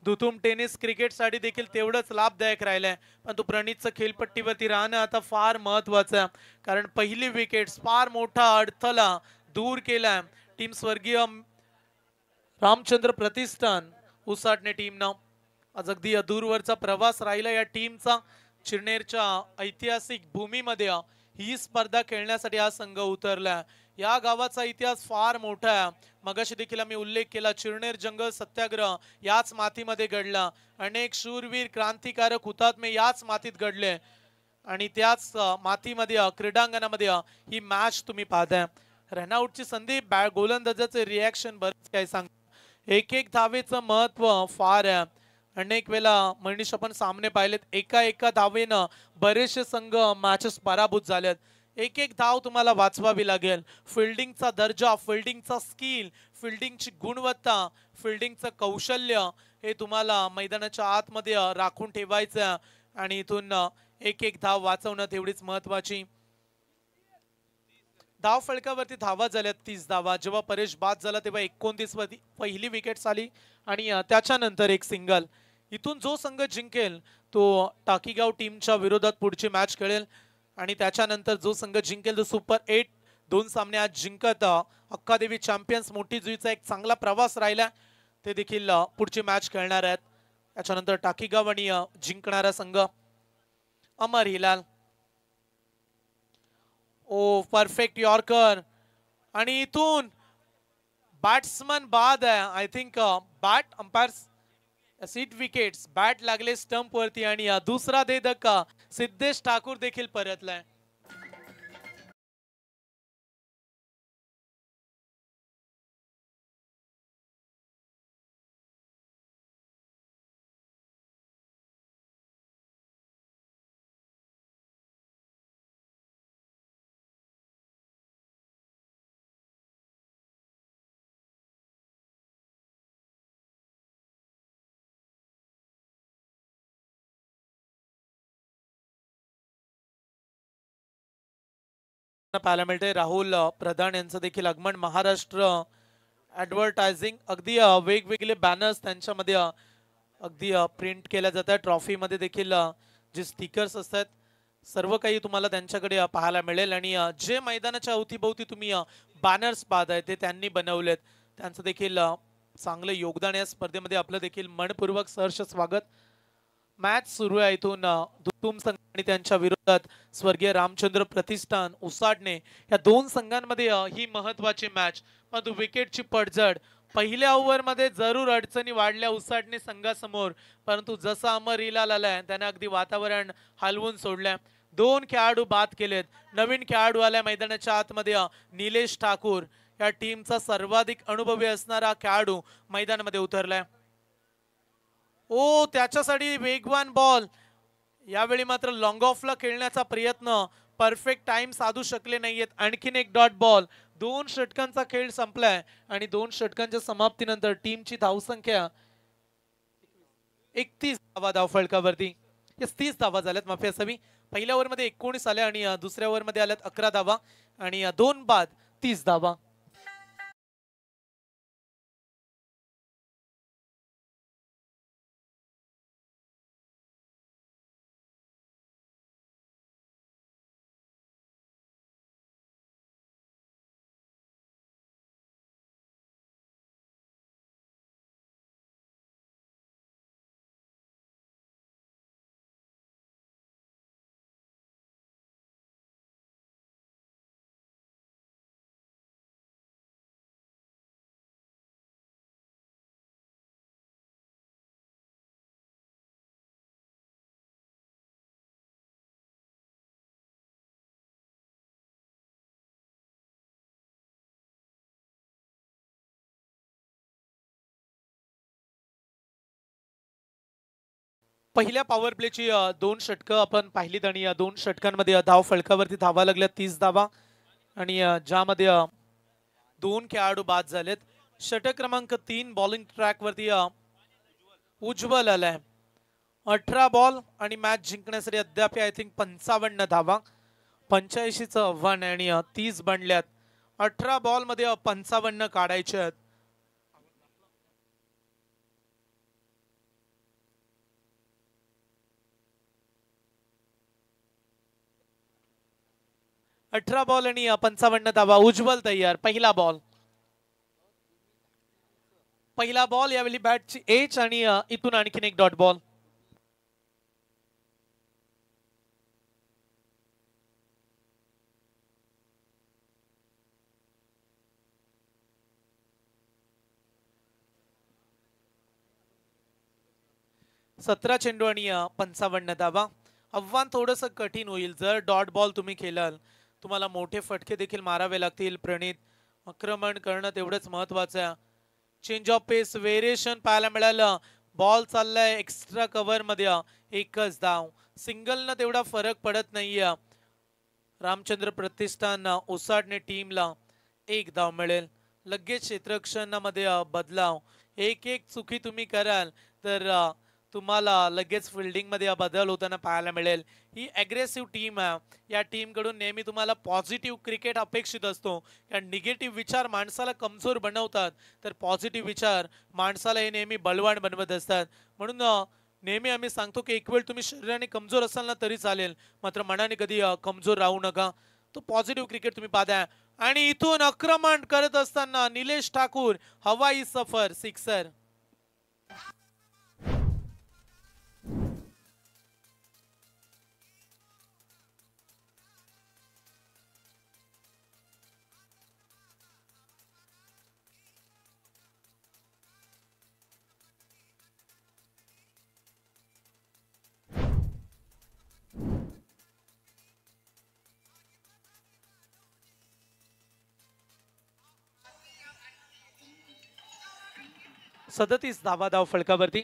दुतुम टेनिस क्रिकेट साठी देखील तेवढंच लाभदायक राहिलंय, परंतु प्रणितचं खेळपट्टीवरती राहणं आता फार महत्वाचं आहे, कारण पहिली विकेट फार मोठा अडथळा दूर केलाय टीम स्वर्गीय रामचंद्र प्रतिष्ठान उसाटणे टीमनं। आज अगदी दूरवरचा प्रवास राहिला या टीमचा। चिरनेरच्या ऐतिहासिक भूमीमध्ये ही स्पर्धा खेळण्यासाठी हा संघ उतरला। या गावाचा इतिहास फार मोठा आहे। मगाशी देखील आम्ही उल्लेख केला, चिरनेर जंगल सत्याग्रह याच मातीमध्ये घडला। अनेक शूरवीर क्रांतिकारक हुतात्मे याच मातीत घडले आणि त्याच मातीमध्ये क्रीडांगणामध्ये ही मॅच तुम्ही पाहताय। रनआउटची संधी, गोलंदाजाचे रिॲक्शन बरेच काही सांग। एक एक धावेचं महत्व फार आहे. अनेक वेळा मनीष आपण सामने पाहिलेत, एका धावेनं बरेचसे संघ मॅचेस पराभूत झालेत. एक एक धाव तुम्हाला वाचवावी लागेल. फिल्डिंगचा दर्जा, फिल्डिंगचा स्किल, फिल्डिंगची गुणवत्ता, फिल्डिंगचं कौशल्य हे तुम्हाला मैदानाच्या आतमध्ये राखून ठेवायचं आणि इथून एक एक धाव वाचवणं तेवढीच महत्वाची. धाव फलकावरती धावा झाल्यात 30 धावा. जेव्हा परेश बाद झाला तेव्हा 29 वरती पहिली विकेट आली आणि त्याच्यानंतर एक सिंगल. इथून जो संघ जिंकेल तो टाकीगाव टीमच्या विरोधात पुढची मॅच खेळेल आणि त्याच्यानंतर जो संघ जिंकेल तो सुपर 8 दोन सामने आज जिंकत अक्कादेवी चॅम्पियन्स मोठी जुईचा एक चांगला प्रवास राहिला ते देखील पुढची मॅच खेळणार आहेत. त्याच्यानंतर टाकीगाव आणि जिंकणारा संघ अमर हिलाल. ओ परफेक्ट यॉर्कर आणि इथून बॅट्समन बाद आहे. I think bat umpire seat wickets bat लागले स्टंप वरती आणि दुसरा दे धक्का सिद्धेश ठाकूर देखील परतलाय. पाहायला मिळते राहुल प्रधान यांचं देखील आगमन. महाराष्ट्र ऍडव्हर्टायझिंग अगदी वेगवेगळे बॅनर्स त्यांच्यामध्ये अगदी प्रिंट केल्या जातात. ट्रॉफीमध्ये देखील जे स्टिकर्स असतात सर्व काही तुम्हाला त्यांच्याकडे पाहायला मिळेल आणि जे मैदानाच्या अवतीभोवती तुम्ही बॅनर्स पाहताय ते त्यांनी बनवलेत. त्यांचं देखील चांगलं योगदान या स्पर्धेमध्ये. आपलं देखील मनपूर्वक सहर्ष स्वागत. मॅच सुरू आहे इथून दुतुम संघ आणि त्यांच्या विरोधात स्वर्गीय रामचंद्र प्रतिष्ठान उसाडणे या दोन संघांमध्ये ही महत्वाची मॅच. परंतु विकेटची पडझड पहिल्या ओव्हरमध्ये जरूर अडचणी वाढल्या उसाडणे संघासमोर, परंतु जसा अमर हिलाल आलाय त्याने अगदी वातावरण हलवून सोडलंय. दोन खेळाडू बाद केलेत. नवीन खेळाडू आलाय मैदानाच्या आतमध्ये निलेश ठाकूर या टीमचा सर्वाधिक अनुभवी असणारा खेळाडू मैदानामध्ये उतरलाय. ओ त्याच्यासाठी वेगवान बॉल. यावेळी मात्र लॉंग ऑफला खेळण्याचा प्रयत्न परफेक्ट टाइम साधू शकले नाहीयेत. आणखीन एक डॉट बॉल. 2 षटकांचा खेळ संपलाय आणि 2 षटकांच्या समाप्तीनंतर टीमची धावसंख्या 31 धावा धावफलकावरती. 30 धावा झाल्यात माफी असावी. पहिल्या ओव्हरमध्ये 19 आल्या आणि दुसऱ्या ओव्हरमध्ये आल्यात 11 धावा आणि 2 बाद 30 धावा. पहिल्या पॉवर प्लेची 2 षटकं आपण पाहिलीत आणि या 2 षटकांमध्ये धाव फलकावरती धावा लागल्या 30 धावा आणि ज्यामध्ये 2 खेळाडू बाद झालेत. षटक क्रमांक 3 बॉलिंग ट्रॅक वरती उज्ज्वल आलाय. 18 बॉल आणि मॅच जिंकण्यासाठी अद्याप आय थिंक 55 धावा. 85चं आव्हान आणि 30 बनल्यात. 18 बॉल मध्ये 55 काढायचे आहेत. अठरा बॉल आणि 55 धावा. उज्ज्वल तयार. पहिला बॉल यावेळी बॅटची एज आणि इथून आणखीन एक डॉट बॉल. सतरा चेंडू आणि 55 धावा. आव्हान थोडंसं कठीण होईल जर डॉट बॉल तुम्ही खेळाल. तुम्हाला मोठे फटके देखील मारावे लागतील. प्रणित आक्रमण करणं तेवढंच महत्वाचं आहे. चेंज ऑफ पेस व्हेरिएशन पाहायला मिळालं. बॉल चाललाय एक्स्ट्रा कव्हर मध्ये, एकच धाव. सिंगल न तेवढा फरक पडत नाहीये. रामचंद्र प्रतिष्ठान उसाडणे टीमला एक धाव मिळेल. लगेच क्षेत्ररक्षणामध्ये बदलाव. एक एक चुकी तुम्ही कराल तर तुम्हाला लगेच फिल्डिंग मध्ये बदल होताना पाहायला मिळेल. ही अग्रेसिव्ह टीम आहे. या टीम कडून नेहमी तुम्हाला पॉझिटिव्ह क्रिकेट अपेक्षित असतो. कारण निगेटिव्ह विचार माणसाला कमजोर बनवतात, तर पॉझिटिव्ह विचार माणसाला हे नेहमी बलवान बनवत असतात. म्हणून नेहमी आम्ही सांगतो की एक वेळ तुम्ही शरीराने कमजोर असाल ना तरी चालेल, मात्र मनाने कधी कमजोर राहू नका. तो पॉझिटिव्ह क्रिकेट तुम्ही पाहताय. आणि इथून आक्रमण करत असताना निलेश ठाकूर हवाई सफर सिक्सर. सदतीस धाव फलकावरती.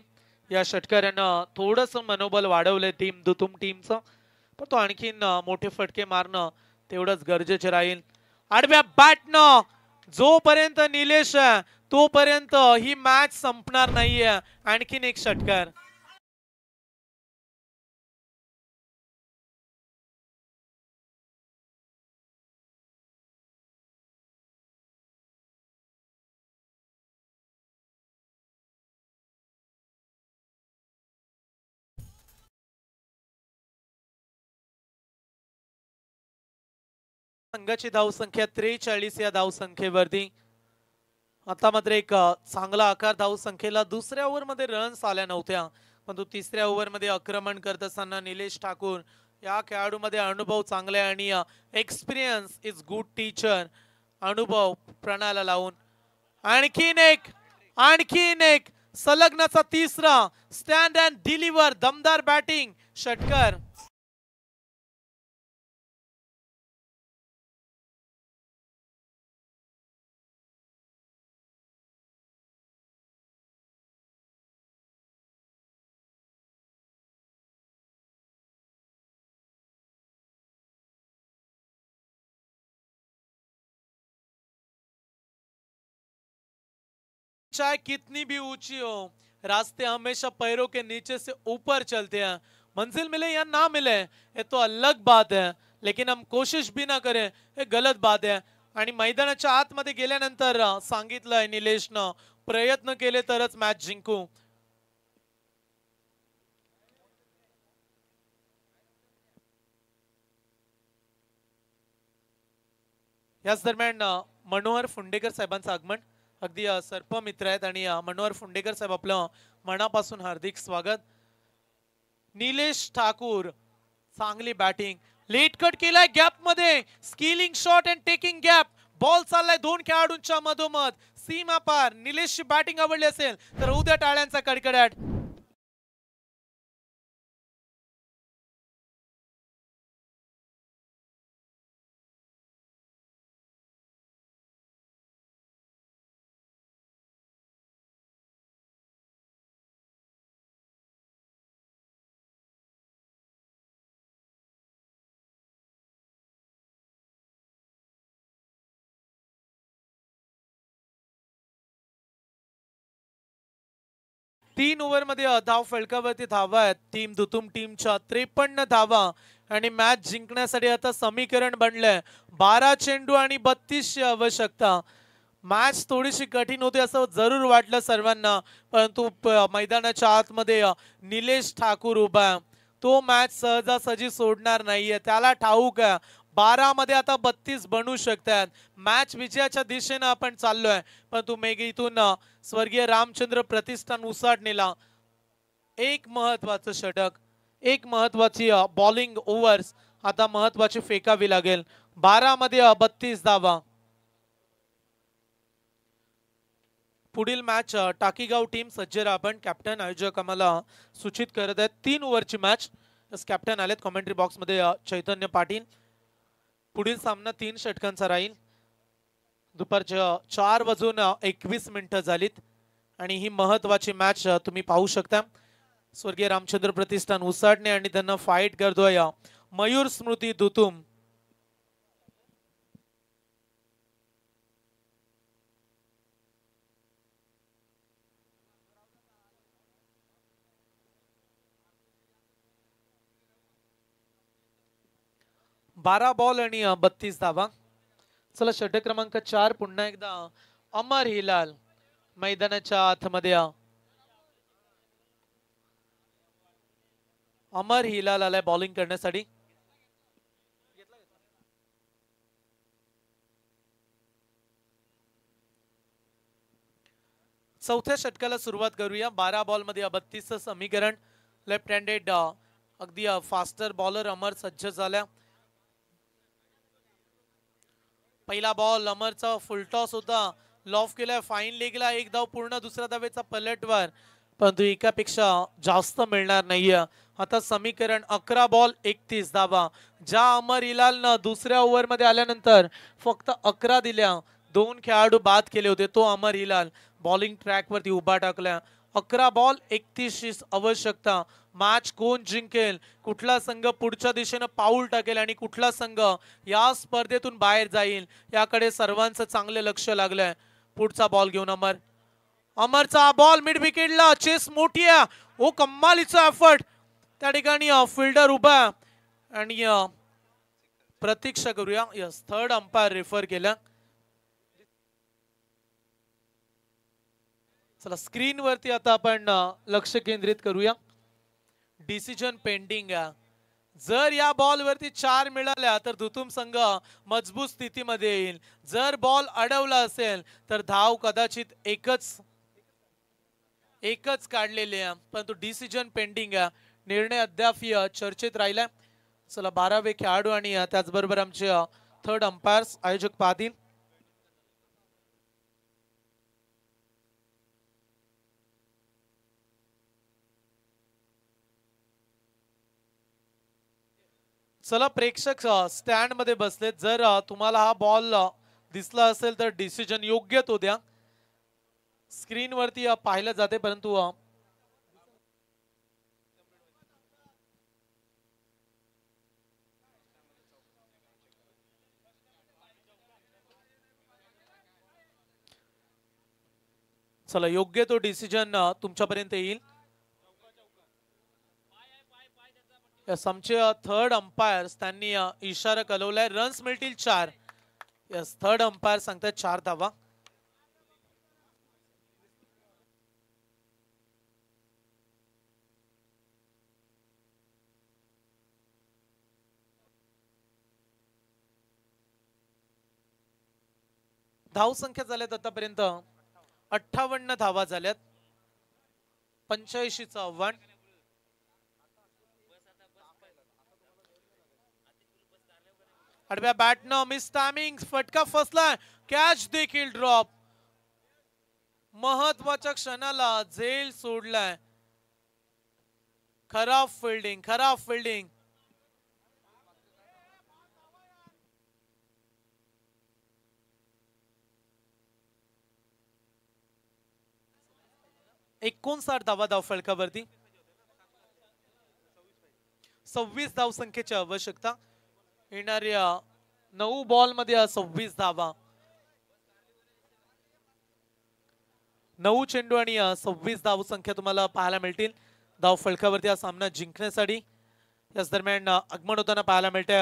या षटकारानं थोडस मनोबल वाढवलंय टीम दुतुम टीमचं, पण तो आणखीन मोठे फटके मारणं तेवढंच गरजेचे राहील. आडव्या बॅटनं जोपर्यंत निलेश आहे तोपर्यंत ही मॅच संपणार नाहीये. आणखीन एक षटकार. संघाची धावसंख्या 43 या धावसंख्येवरती. आता मात्र एक चांगला आकार धावसंख्येला. दुसऱ्या ओव्हरमध्ये रन्स आल्या नव्हत्या, परंतु तिसऱ्या ओव्हरमध्ये आक्रमण करत असताना निलेश ठाकूर या खेळाडूमध्ये अनुभव चांगला आहे आणि एक्सपिरियन्स इज गुड टीचर. अनुभव प्रणाला लावून आणखीन एक सलग्नाचा तिसरा स्टँड अँड डिलिव्हर दमदार बॅटिंग षटकार. चाहे कितनी भी ऊंची हो, रास्ते हमेशा पैरों के नीचे से ऊपर चलते हैं. मंजिल मिले या ना मिले ये तो अलग बात है, लेकिन हम कोशिश भी ना करें ये गलत बात है. आणि मैदानाच्या आतमध्ये गेल्यानंतर सांगितलंय निलेशनं, प्रयत्न केले तरच मॅच जिंकू. याच दरम्यान मनोहर फुंडेकर साहेबांचं आगमन. अगदी सर्पमित्र आहेत आणि मनोहर फुंडेकर साहेब आपलं मनापासून हार्दिक स्वागत. निलेश ठाकूर चांगली बॅटिंग. लेट कट केलाय गॅप मध्ये. Skilling shot and taking gap. Ball चाललाय दोन खेळाडूंच्या मधोमध सीमा पार. निलेशची बॅटिंग आवडली असेल तर उद्या टाळ्यांचा कडकडाट. तीन ओव्हर मध्ये धाव फलकावरती धावा आहेत टीम दुतुम टीमच्या 53 धावा. आणि मॅच जिंकण्यासाठी आता समीकरण बनलंय 12 चेंडू आणि 32 ची आवश्यकता. मॅच थोडीशी कठीण होती असं जरूर वाटलं सर्वांना, परंतु मैदानाच्या आतमध्ये निलेश ठाकूर उभा आहे. तो मॅच सहजासहजी सोडणार नाहीये, त्याला ठाऊक आहे 12 मध्ये आता 32 बनू शकतात. मॅच विजयाच्या दिशेने आपण चाललोय, परंतु मेघ इथून स्वर्गीय रामचंद्र प्रतिष्ठान उसाडणेला एक महत्वाचं षटक, एक महत्वाची बॉलिंग ओव्हर्स आता महत्वाची फेकावी लागेल. 12 मध्ये 32 धावा. पुढील मॅच टाकीगाव टीम सज्ज राहा. आपण कॅप्टन आयोजक आम्हाला सूचित करत आहेत 3 ओव्हरची मॅच. कॅप्टन आलेत कमेंट्री बॉक्स मध्ये चैतन्य पाटील. पुढील सामना 3 षटकांचा राहील. दुपारच्या 4:21 झालीत. आणि ही महत्वाची मॅच तुम्ही पाहू शकता. स्वर्गीय रामचंद्र प्रतिष्ठान उसाटणे आणि त्यांना फाईट करतोय मयूर स्मृती दुतुम. बारा बॉल आणि 32 धावा. चला षटक क्रमांक 4 पुन्हा एकदा अमर हिलाल मैदानाच्या आतमध्ये. अमर हिलाल आलाय बॉलिंग करण्यासाठी. चौथ्या षटकाला सुरुवात करूया. 12 बॉल मध्ये 32चं समीकरण. लेफ्ट हँडेड अगदी फास्टर बॉलर अमर सज्ज झाल्या. पहिला बॉल अमरचा फुलटॉस होता, लॉफ केलाय, फाईन लेगला, एक धाव पूर्ण, दुसऱ्या धावेचा पलटवार, परंतु एकापेक्षा जास्त मिळणार नाहीये. आता समीकरण 11 बॉल 31 धावा. ज्या अमर हिलालनं दुसऱ्या ओव्हर मध्ये आल्यानंतर फक्त 11 दिल्या, 2 खेळाडू बाद केले होते, तो अमर हिलाल बॉलिंग ट्रॅक वरती उभा टाकला. 11 बॉल 31 आवश्यकता. मॅच कोण जिंकेल, कुठला संघ पुढच्या दिशेने पाऊल टाकेल आणि कुठला संघ या स्पर्धेतून बाहेर जाईल याकडे सर्वांचं चांगले लक्ष लागलंय. पुढचा बॉल घेऊन अमरचा बॉल मिड विकेटला, चेस मोठी आहे, ओ कमालीचा एफर्ट. त्या ठिकाणी फिल्डर उभा आणि प्रतीक्षा करूया. यस, थर्ड अंपायर रेफर केला. चला स्क्रीन वरती आता आपण लक्ष केंद्रित करूया. डिसिजन पेंडिंग आहे. जर या बॉल वरती 4 मिळाल्या तर दुतुम संघ मजबूत स्थितीमध्ये येईल. जर बॉल अडवला असेल तर धाव कदाचित एकच काढलेले आहे, परंतु डिसिजन पेंडिंग आहे. निर्णय अद्याप चर्चेत राहिलाय. चला 12वे खेळाडू आणि त्याचबरोबर आमचे थर्ड अंपायर्स आयोजक पाहतील. चला प्रेक्षक स्टँड मध्ये बसलेत. जर तुम्हाला हा बॉल दिसला असेल तर डिसिजन योग्य तो द्या. स्क्रीन वरती पाहिलं जाते, परंतु चला योग्य तो डिसिजन तुमच्यापर्यंत येईल. यस, आमचे थर्ड अंपायर्स त्यांनी इशारा कळवलाय. रन्स मिळतील 4. यस, थर्ड अंपायर सांगतात 4 धावा. धाव संख्या झाल्यात आतापर्यंत 58 धावा झाल्यात. 85चं आव्हान. आडव्या बॅटनं मिस टायमिंग, फटका फसलाय, कॅच देखील ड्रॉप. महत्वाच्या क्षणाला झेल सोडलाय. खराब फिल्डिंग. एकोणसाठ धावा धाव फलकावरती. 26 धाव संख्येची आवश्यकता. येणाऱ्या 9 बॉल मध्ये 26 धावा. 9 चेंडू आणि 26 धाव संख्या तुम्हाला पाहायला मिळतील धाव फलकावरती हा सामना जिंकण्यासाठी. याच दरम्यान आगमन होताना पाहायला मिळते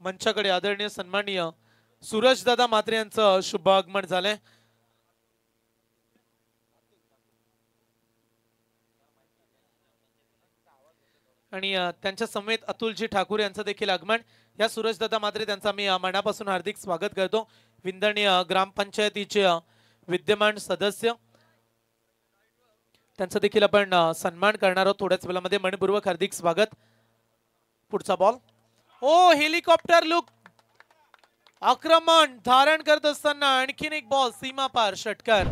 मंचाकडे आदरणीय सन्माननीय सूरज दादा म्हात्रे यांचं शुभ आगमन झालंय. आणि त्यांच्या समेत अतुलजी ठाकूर यांचं देखील आगमन. या सूरजदादा म्हात्रे त्यांचा मी मनापासून हार्दिक स्वागत करतो. विंदणी ग्रामपंचायतीचे विद्यमान सदस्य, त्यांचं देखील आपण सन्मान करणार आहोत थोड्याच वेळामध्ये. मनपूर्वक हार्दिक स्वागत. पुढचा बॉल, ओ हेलिकॉप्टर लुक, आक्रमण धारण करत असताना आणखीन एक बॉल सीमा पार, षटकार.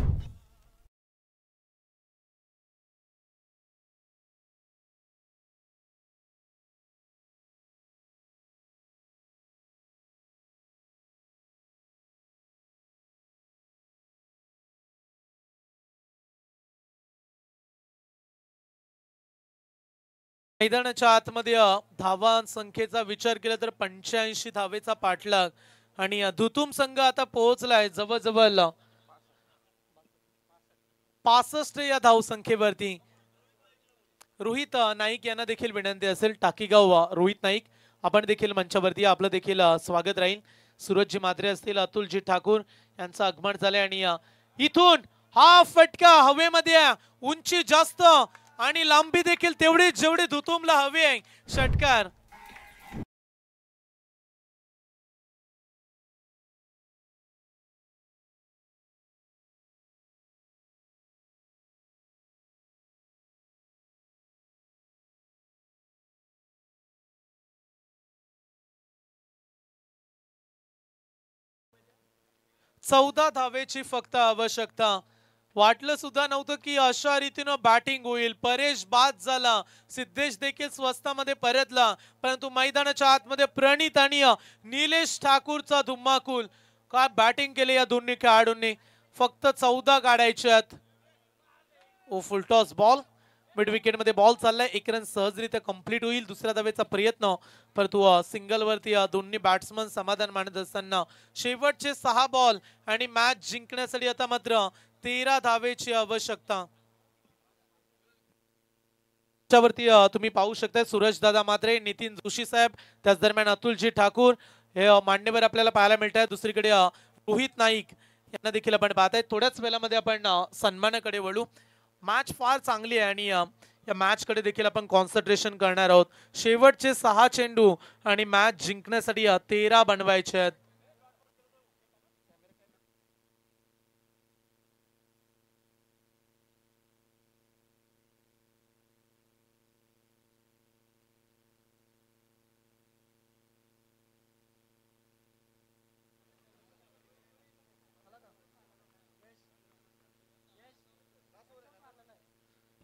मैदानाच्या आतमध्ये धावा संख्येचा विचार केला तर 85 धावेचा पाठलाग आणि दुतुम संघ आता पोहोचलाय जवळजवळ 65 या धावसंख्येवरती. रोहित नाईक यांना देखील विनंती असेल, टाकीगाव रोहित नाईक आपण देखील मंचावरती, आपलं देखील स्वागत राहील. सूरजजी मात्रे असतील, अतुलजी ठाकूर यांचं आगमन झालंय आणि इथून हा फटका हवेमध्ये, उंची जास्त आणि लांबी देखील तेवढीच जेवढी दुतुमला हवी आहे. षटकार चौदा धावेची फक्त आवश्यकता. वाटलं सुद्धा नव्हतं की अशा रीतीनं बॅटिंग होईल. परेश बाद झाला, सिद्धेश देखील स्वस्तामध्ये परतला, परंतु मैदानाच्या आतमध्ये प्रणित आणि निलेश ठाकूरचा धुम्माकूल. काय बॅटिंग केली या दोन्ही खेळाडूंनी. फक्त 14 काढायच्यात. ओ फुलटॉस बॉल, मिड विकेट मध्ये बॉल चाललाय. एक रन सहजरित्या कंप्लीट होईल. दुसऱ्या धावेचा प्रयत्न, परंतु सिंगल वरती दोन्ही बॅट्समन समाधान मानत असताना शेवटचे 6 बॉल आणि मॅच जिंकण्यासाठी आता मात्र 13 धावेची आवश्यकता. त्यावरती तुम्ही पाहू शकता सूरज दादा मात्रे, नितीन जोशी साहेब, त्याच दरम्यान अतुलजी ठाकूर हे मान्यवर आपल्याला पाहायला मिळत आहेत. दुसरीकडे रोहित नाईक यांना देखील आपण पाहताय. थोड्याच वेळामध्ये आपण सन्मानाकडे वळू. मॅच फार चांगली आहे आणि या मॅच कडे देखील आपण कॉन्सन्ट्रेशन करणार आहोत. शेवटचे 6 चेंडू आणि मॅच जिंकण्यासाठी 13 बनवायचे आहेत.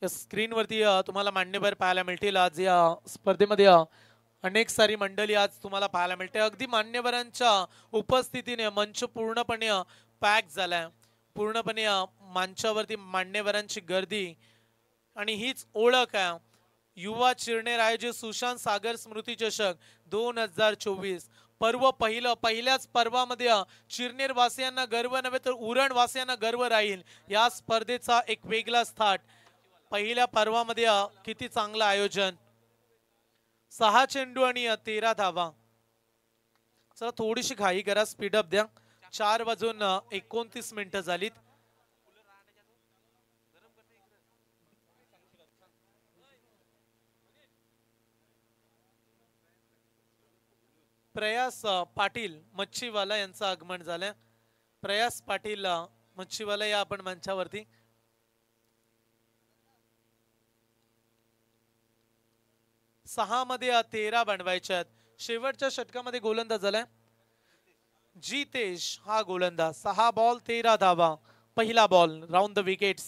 स्क्रीनवरती तुम्हाला मान्यवर पाहायला मिळतील. आज या स्पर्धेमध्ये अनेक सारी मंडळी आज तुम्हाला पाहायला मिळते. अगदी मान्यवरांच्या उपस्थितीने मंच पूर्णपणे पॅक झालाय. पूर्णपणे मंचावरती मान्यवरांची गर्दी आणि हीच ओळख आहे. युवा चिरनेर आयोजित सुशांत सागर स्मृती चषक 2024 पर्व पहिल्याच पर्वामध्ये चिरनेर वासियांना गर्व नव्हे तर उरण वासियांना गर्व राहील. या स्पर्धेचा एक वेगळाच थाट. पहिल्या पर्वामध्ये किती चांगलं आयोजन. 6 चेंडू आणि 13 धावा. चला थोडीशी घाई करा, स्पीडअप द्या. 4 वाजून 29 मिनिटं झालीत. प्रयास पाटील मच्छीवाला यांचं आगमन झालंय. प्रयास पाटील मच्छीवाला या आपण मंचावरती. 6 मध्ये 13 बनवायच्यात. शेवटच्या षटकामध्ये गोलंदाज झालाय जितेश हा गोलंदाज. 6 बॉल 13 धावा. पहिला बॉल राऊंड द विकेट्स.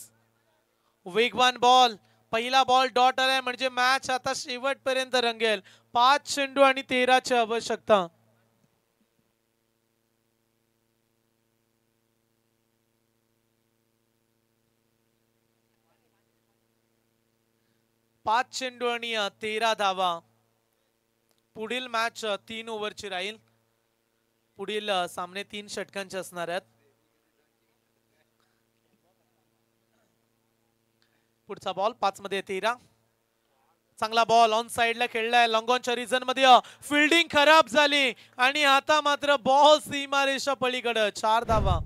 वेगवान बॉल. पहिला बॉल डॉट आलाय म्हणजे मॅच आता शेवटपर्यंत रंगेल. 5 चेंडू आणि 13 ची आवश्यकता. पाच चेंडू आणि 13 धावा. पुढील मॅच 3 ओव्हरची राहील. पुढील सामने 3 षटकांचे असणार आहेत. पुढचा बॉल 5 मध्ये 13. चांगला बॉल ऑन साइडला खेळलाय. लॉंगॉनच्या रिजन मध्ये फिल्डिंग खराब झाली आणि आता मात्र बॉल सीमारेषा पलीकडे. 4 धावा.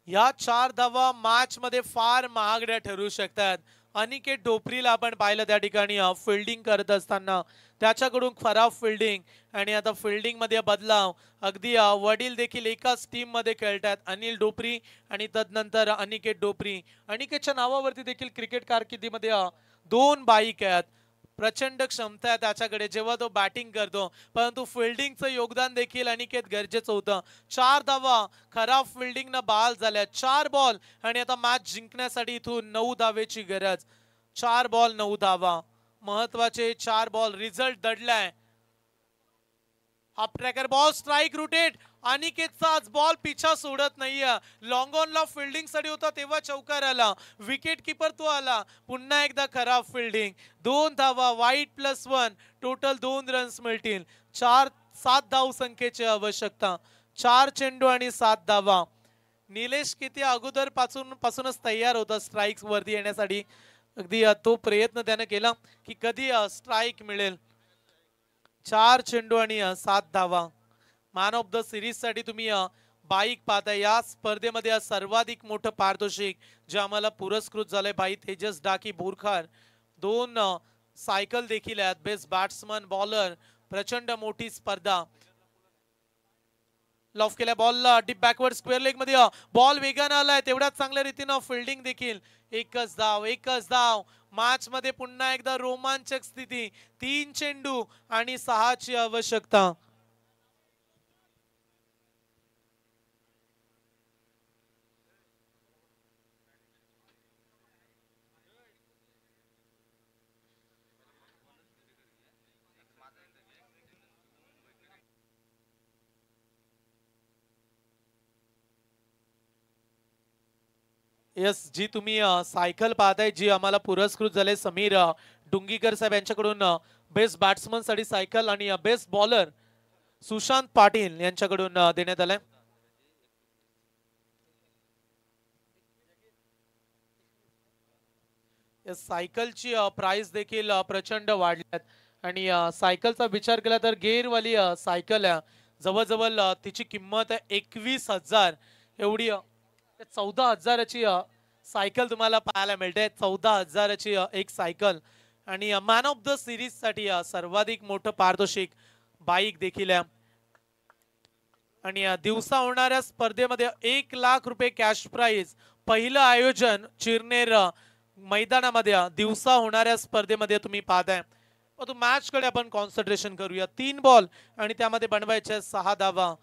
या 4 धावा मॅच मध्ये फार महागड्या ठरू शकतात. अनिकेत ढोपरीला आपण पाहिलं त्या ठिकाणी फिल्डिंग करत असताना त्याच्याकडून खराब फिल्डिंग आणि आता फिल्डिंग मध्ये बदलाव. अगदी वडील देखील एकाच टीम मध्ये खेळतात, अनिल ढोपरी आणि तदनंतर अनिकेत ढोपरी. अनिकेतच्या नावावरती देखील क्रिकेट कारकिर्दीमध्ये 2 बाईक आहेत. प्रचंड क्षमता आहे त्याच्याकडे जेव्हा तो बॅटिंग करतो, परंतु फिल्डिंगचं योगदान देखील अनिकेत गरजेचं होतं. 4 धावा खराब फिल्डिंगनं बहाल झाल्या. 4 बॉल आणि आता मॅच जिंकण्यासाठी इथून 9 धावेची गरज. 4 बॉल 9 धावा, महत्वाचे 4 बॉल. रिझल्ट दडलाय. Half tracker ball strike rotate. अनिकेतचा आज बॉल पिछा सोडत नाहीये. लॉंग ऑनला फिल्डिंग साठी होता तेव्हा चौकार आला. विकेट किपर तो आला. पुन्हा एकदा खराब फिल्डिंग. 2 धावा, वाईट +1, टोटल 2 रन्स मिळतील. 7 धाव संख्येची आवश्यकता. 4 चेंडू आणि 7 धावा. निलेश किती अगोदर पासूनच तयार होता स्ट्राइक्स वरती येण्यासाठी. अगदी तो प्रयत्न त्याने केला की कधी स्ट्राइक मिळेल. 4 चेंडू आणि 7 धावा. मॅन ऑफ द सिरीज साठी तुम्ही बाईक पाहताय. या स्पर्धेमध्ये सर्वाधिक मोठं पारितोषिक जे आम्हाला पुरस्कृत झालंय भाई तेजस डाकी बोरखार. 2 सायकल देखील आहेत. Best batsman bowler. प्रचंड मोठी स्पर्धा. लॉफ केल्या बॉलला डीप बॅकवर्ड स्क्वेअर लेग मध्ये बॉल वेगानं आलाय. तेवढ्याच चांगल्या रीतीनं फिल्डिंग देखील. एकच धाव. मॅच मध्ये पुन्हा एकदा रोमांचक स्थिती. 3 चेंडू आणि 6 ची आवश्यकता. यस, जी तुम्ही सायकल पाहताय जी आम्हाला पुरस्कृत झाले समीर डुंगीकर साहेब यांच्याकडून बेस्ट बॅट्समन साठी सायकल आणि बेस्ट बॉलर सुशांत पाटील यांच्याकडून देण्यात आलाय. सायकलची प्राइस देखील प्रचंड वाढल्यात आणि सायकलचा विचार केला तर गेअरवाली सायकल आहे. जवळजवळ तिची किंमत आहे 21,000 एवढी. 14,000ची सायकल तुम्हाला पाहायला मिळते. 14,000ची एक सायकल. आणि मॅन ऑफ द सिरीज साठी सर्वाधिक मोठं पारितोषिक बाईक देखील आहे. आणि दिवसा होणाऱ्या स्पर्धेमध्ये 1 लाख रुपये कॅश प्राइज. पहिलं आयोजन चिरनेर मैदानामध्ये दिवसा होणाऱ्या स्पर्धेमध्ये तुम्ही पाहताय. तो मॅच कडे आपण कॉन्सन्ट्रेशन करूया. 3 बॉल आणि त्यामध्ये बनवायचे 6 धावा.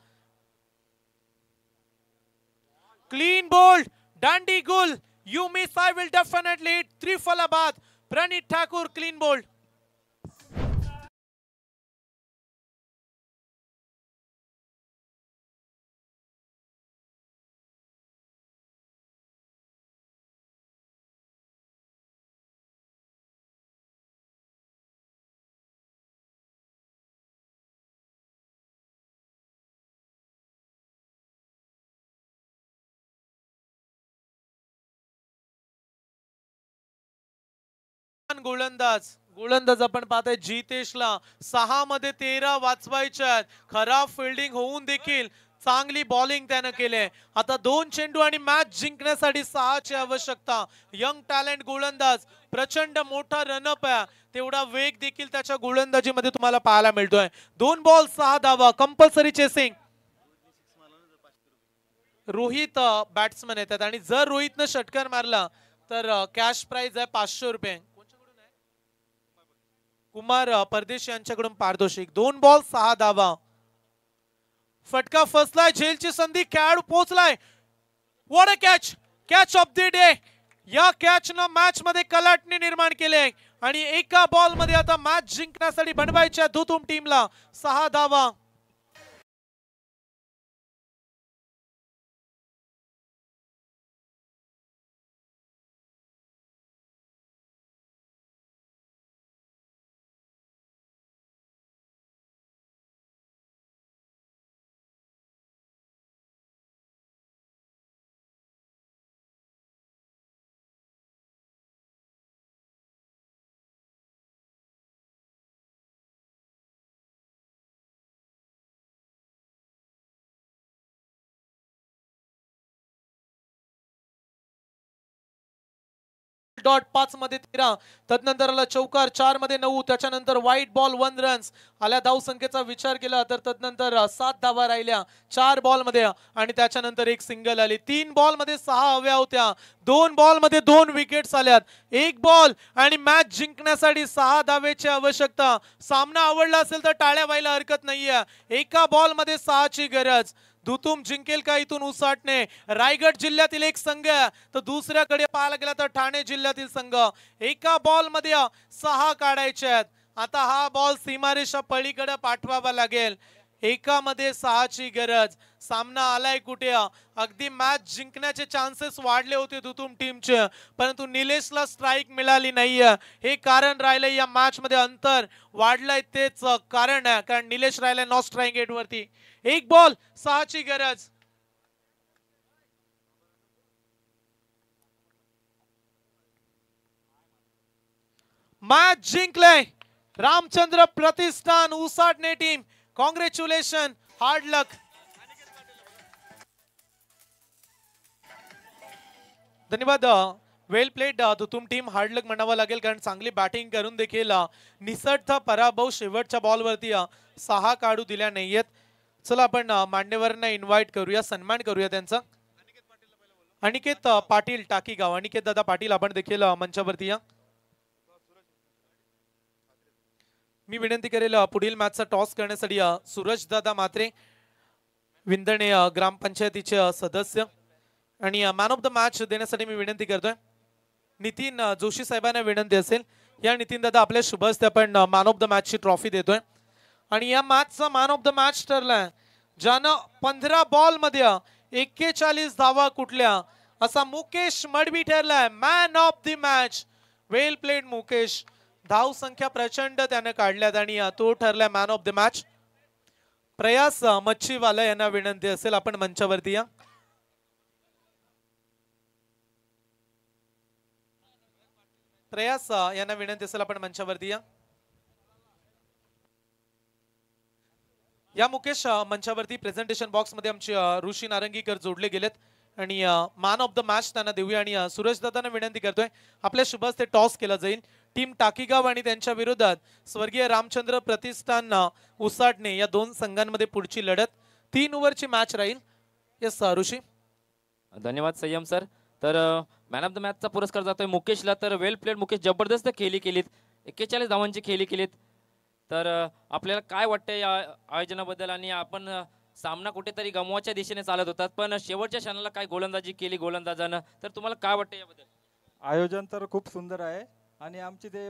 क्लीन बोल्ड, डांडी गुल, you miss, I will definitely hit. त्रिफलाबाद प्रणीत ठाकूर क्लीन बोल्ड. गोलंदाज आपण पाहतोय जितेशला 6 मध्ये 13 वाचवायच्यात. खराब फिल्डिंग होऊन देखील चांगली बॉलिंग त्यानं केले. आता 2 चेंडू आणि मॅच जिंकण्यासाठी 6 ची आवश्यकता. यंग टॅलेंट गोलंदाज. प्रचंड मोठा रनअप आहे. तेवढा वेग देखील त्याच्या गोलंदाजीमध्ये तुम्हाला पाहायला मिळतोय. 2 बॉल 6 धावा. Compulsory chasing. रोहित बॅट्समन येतात आणि जर रोहितनं षटकार मारला तर कॅश प्राइज आहे 500 रुपये. कुमार परदेश यांच्याकडून पारितोषिक. 2 बॉल 6 धावा. फटका फसलाय. झेलची संधी. खेळाडू पोहोचलाय. What a catch of the day. या कॅचनं मॅच मध्ये कलाटणी निर्माण केले आणि एका बॉल मध्ये आता मॅच जिंकण्यासाठी बनवायच्या धुतुम टीमला 6 धावा. डॉट 5 मध्ये 13, तदनंतर आला चौकार 4 मध्ये 9, त्याच्यानंतर व्हाईट बॉल 1 रन्स आल्या. धाव संख्येचा विचार केला तर तदनंतर 7 धावा राहिल्या 4 बॉल मध्ये आणि त्याच्यानंतर एक सिंगल आली. 3 बॉल मध्ये 6 हव्या होत्या, 2 बॉल मध्ये 2 विकेट्स आल्यात, 1 बॉल आणि मॅच जिंकण्यासाठी 6 धावेची आवश्यकता. सामना आवडला असेल तर टाळ्या व्हायला हरकत नाहीये. एका बॉल मध्ये 6 ची गरज. दुतुम जिंकेल का इथून उसाटणे? रायगड जिल्ह्यातील एक संघ तर दुसऱ्याकडे पाहायला गेला तर ठाणे जिल्ह्यातील संघ. एका बॉल मध्ये 6 काढायचे आहेत. आता हा बॉल सीमारेषा पलीकडे पाठवावा लागेल. एकामध्ये 6 ची गरज. सामना आलाय कुठे? अगदी मॅच जिंकण्याचे चान्सेस वाढले होते दुतुम टीमचे, परंतु निलेशला स्ट्राईक मिळाली नाहीये. हे कारण राहिलंय या मॅच मध्ये अंतर वाढलंय, तेच कारण आहे, कारण निलेश राहिलाय नॉट स्ट्राईक गेट वरती. 1 बॉल 6 ची गरज. मॅच जिंकलंय रामचंद्र प्रतिष्ठान उसाटणे टीम. कॉंग्रॅच्युलेशन, हार्ड लक. धन्यवाद, वेल प्लेड दुतुम टीम. हार्ड लक म्हणावं लागेल, कारण चांगली बॅटिंग करून देखील निसटता पराभव. शेवटच्या बॉलवरती 6 काढू दिल्या नाहीयेत. चला आपण मान्यवरांना इन्व्हाइट करूया, सन्मान करूया त्यांचा. अनिकेत पाटील टाकीगाव, अनिकेत दादा पाटील आपण देखील मंचावरती या. मी विनंती करेल पुढील मॅचचा टॉस करण्यासाठी सूरज दादा मात्रे, विंदणे ग्रामपंचायतीचे सदस्य, आणि मॅन ऑफ द मॅच देण्यासाठी मी विनंती करतोय नितीन जोशी साहेबांना विनंती असेल. या नितीन दादा आपल्या शुभ हस्ते आपण मॅन ऑफ द मॅच ची ट्रॉफी देतोय. आणि या मॅचचा मॅन ऑफ द मॅच ठरलाय ज्यानं 15 बॉल मध्ये 41 धावा कुठल्या, असा मुकेश मडवी ठरलाय man of the match. Well played Mukesh. धाव संख्या प्रचंड त्याने काढल्यात आणि तो ठरलाय man of the match. Prayas Machhiwala यांना विनंती असेल आपण मंचावरती या. प्रयास यांना विनंती असेल आपण मंचावरती या. या मुकेश मंचावरती प्रेझेंटेशन बॉक्स मध्ये आमचे ऋषी नारंगीकर जोडले गेलेत आणि मॅन ऑफ द मॅच त्यांना देऊया. आणि सुरेश दादांना विनंती करतोय आपल्या शुभ हस्ते टॉस केला जाईल. टीम टाकीगाव आणि त्यांच्या विरोधात स्वर्गीय रामचंद्र प्रतिष्ठान उसाटणे या 2 संघांमध्ये पुढची लढत. 3 ओव्हरची मॅच राहील. यस ऋषी. धन्यवाद संयम सर. तर मॅन ऑफ द मॅचचा पुरस्कार जातोय मुकेशला. तर वेल प्लेड मुकेश, जबरदस्त खेळी केलीत, 41 धावांची खेळी केलीत. तर आपल्याला काय वाटतंय या आयोजनाबद्दल? आणि आपण सामना कुठेतरी गमवाच्या दिशेने चालत होतात, पण शेवटच्या क्षणाला काय गोलंदाजी केली गोलंदाजानं, तर तुम्हाला काय वाटतं याबद्दल? आयोजन तर खूप सुंदर आहे आणि आमची ते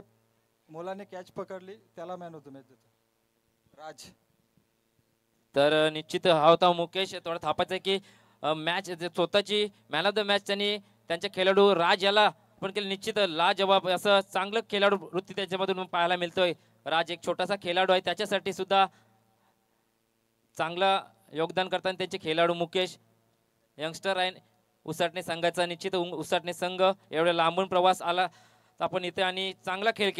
मुलाने कॅच पकडली त्याला मॅन ऑफ द मॅच देतो राज. तर निश्चित हा होता मुकेश. थोडा थापायचं आहे की मॅच स्वतःची मॅन ऑफ द मॅच त्यांनी त्यांच्या खेळाडू राज याला पण केलं. निश्चित लाजवाब असं चांगलं खेळाडू वृत्ती त्याच्यामधून पाहायला मिळतोय. राज एक छोटासा खेळाडू आहे, त्याच्यासाठी सुद्धा चांगलं योगदान करताना त्यांचे खेळाडू मुकेश यंगस्टर आहे उसाटणे संघाचा. निश्चित उसाटणे संघ एवढ्या लांबून प्रवास आला आपण इथे आणि चांगला खेळ केला.